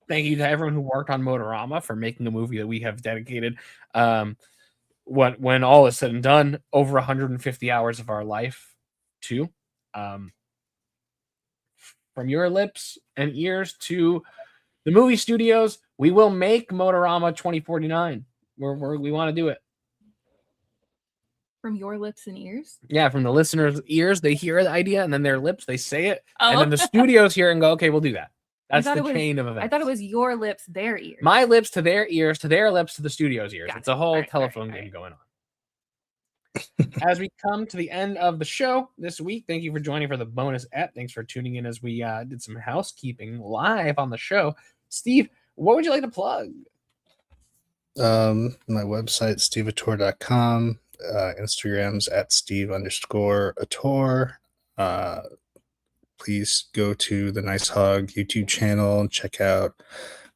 Thank you to everyone who worked on Motorama for making a movie that we have dedicated, when all is said and done, over 150 hours of our life to. From your lips and ears to the movie studios, we will make Motorama 2049. We want to do it. From your lips and ears? Yeah, from the listeners' ears, they hear the idea, and then their lips, they say it. Oh. And then the studios hear and go, okay, we'll do that. That's the chain of events. I thought it was your lips, their ears. My lips to their ears, to their lips to the studio's ears. Got It's a whole All telephone game going on. As we come to the end of the show this week, thank you for joining for the bonus ep. Thanks for tuning in as we did some housekeeping live on the show. Steve, what would you like to plug? My website, steveautour.com. Instagram's at Steve_Autore. Please go to the Nice Hog YouTube channel and check out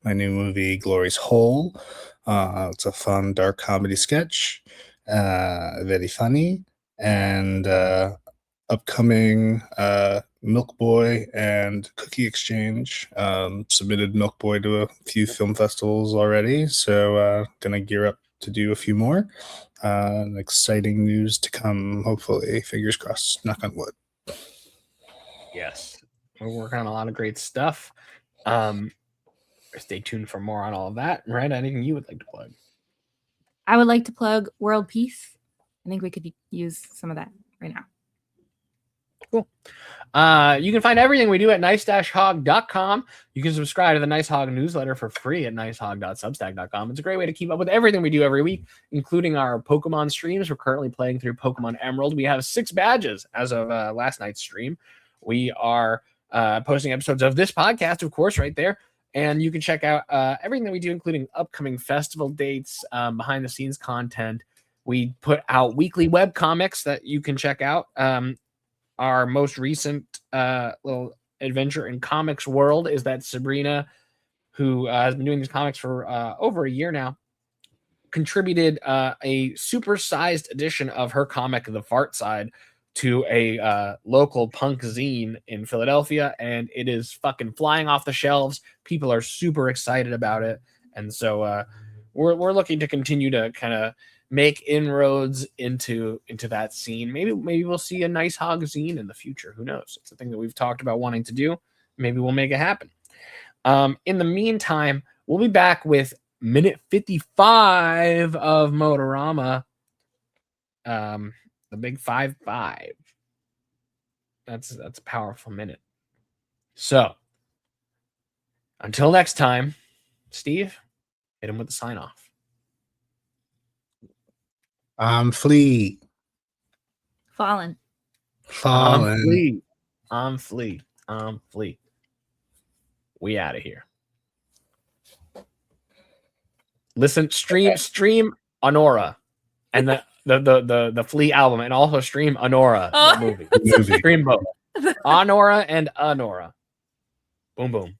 my new movie, Glory's Hole. It's a fun, dark comedy sketch. Very funny. And upcoming Milk Boy and Cookie Exchange. Submitted Milk Boy to a few film festivals already, so gonna gear up to do a few more. Exciting news to come, hopefully. Fingers crossed, knock on wood. Yes, we're working on a lot of great stuff. Stay tuned for more on all of that. Miranda, anything you would like to plug? I would like to plug World Peace. I think we could use some of that right now. Cool. You can find everything we do at nice-hog.com. You can subscribe to the Nice Hog newsletter for free at nicehog.substack.com. It's a great way to keep up with everything we do every week, including our Pokemon streams. We're currently playing through Pokemon Emerald. We have 6 badges as of last night's stream. We are posting episodes of this podcast, of course, right there. And you can check out everything that we do, including upcoming festival dates, behind-the-scenes content. We put out weekly web comics that you can check out. Our most recent little adventure in comics world is that Sabrina, who has been doing these comics for over a year now, contributed a super-sized edition of her comic, The Fart Side, to a local punk zine in Philadelphia, and it is fucking flying off the shelves. People are super excited about it, and so we're looking to continue to kind of make inroads into that scene. Maybe we'll see a Nice Hog zine in the future. Who knows? It's a thing that we've talked about wanting to do. Maybe we'll make it happen. In the meantime, we'll be back with minute 55 of Motorama. The big 5-5. That's a powerful minute. So until next time, Steve, hit him with the sign off. Flea. Fallen. I'm Flea. We out of here. Listen, stream HONORA and the Flea album, and also stream HONORA, the movie. Stream both. HONORA and HONORA. Boom boom.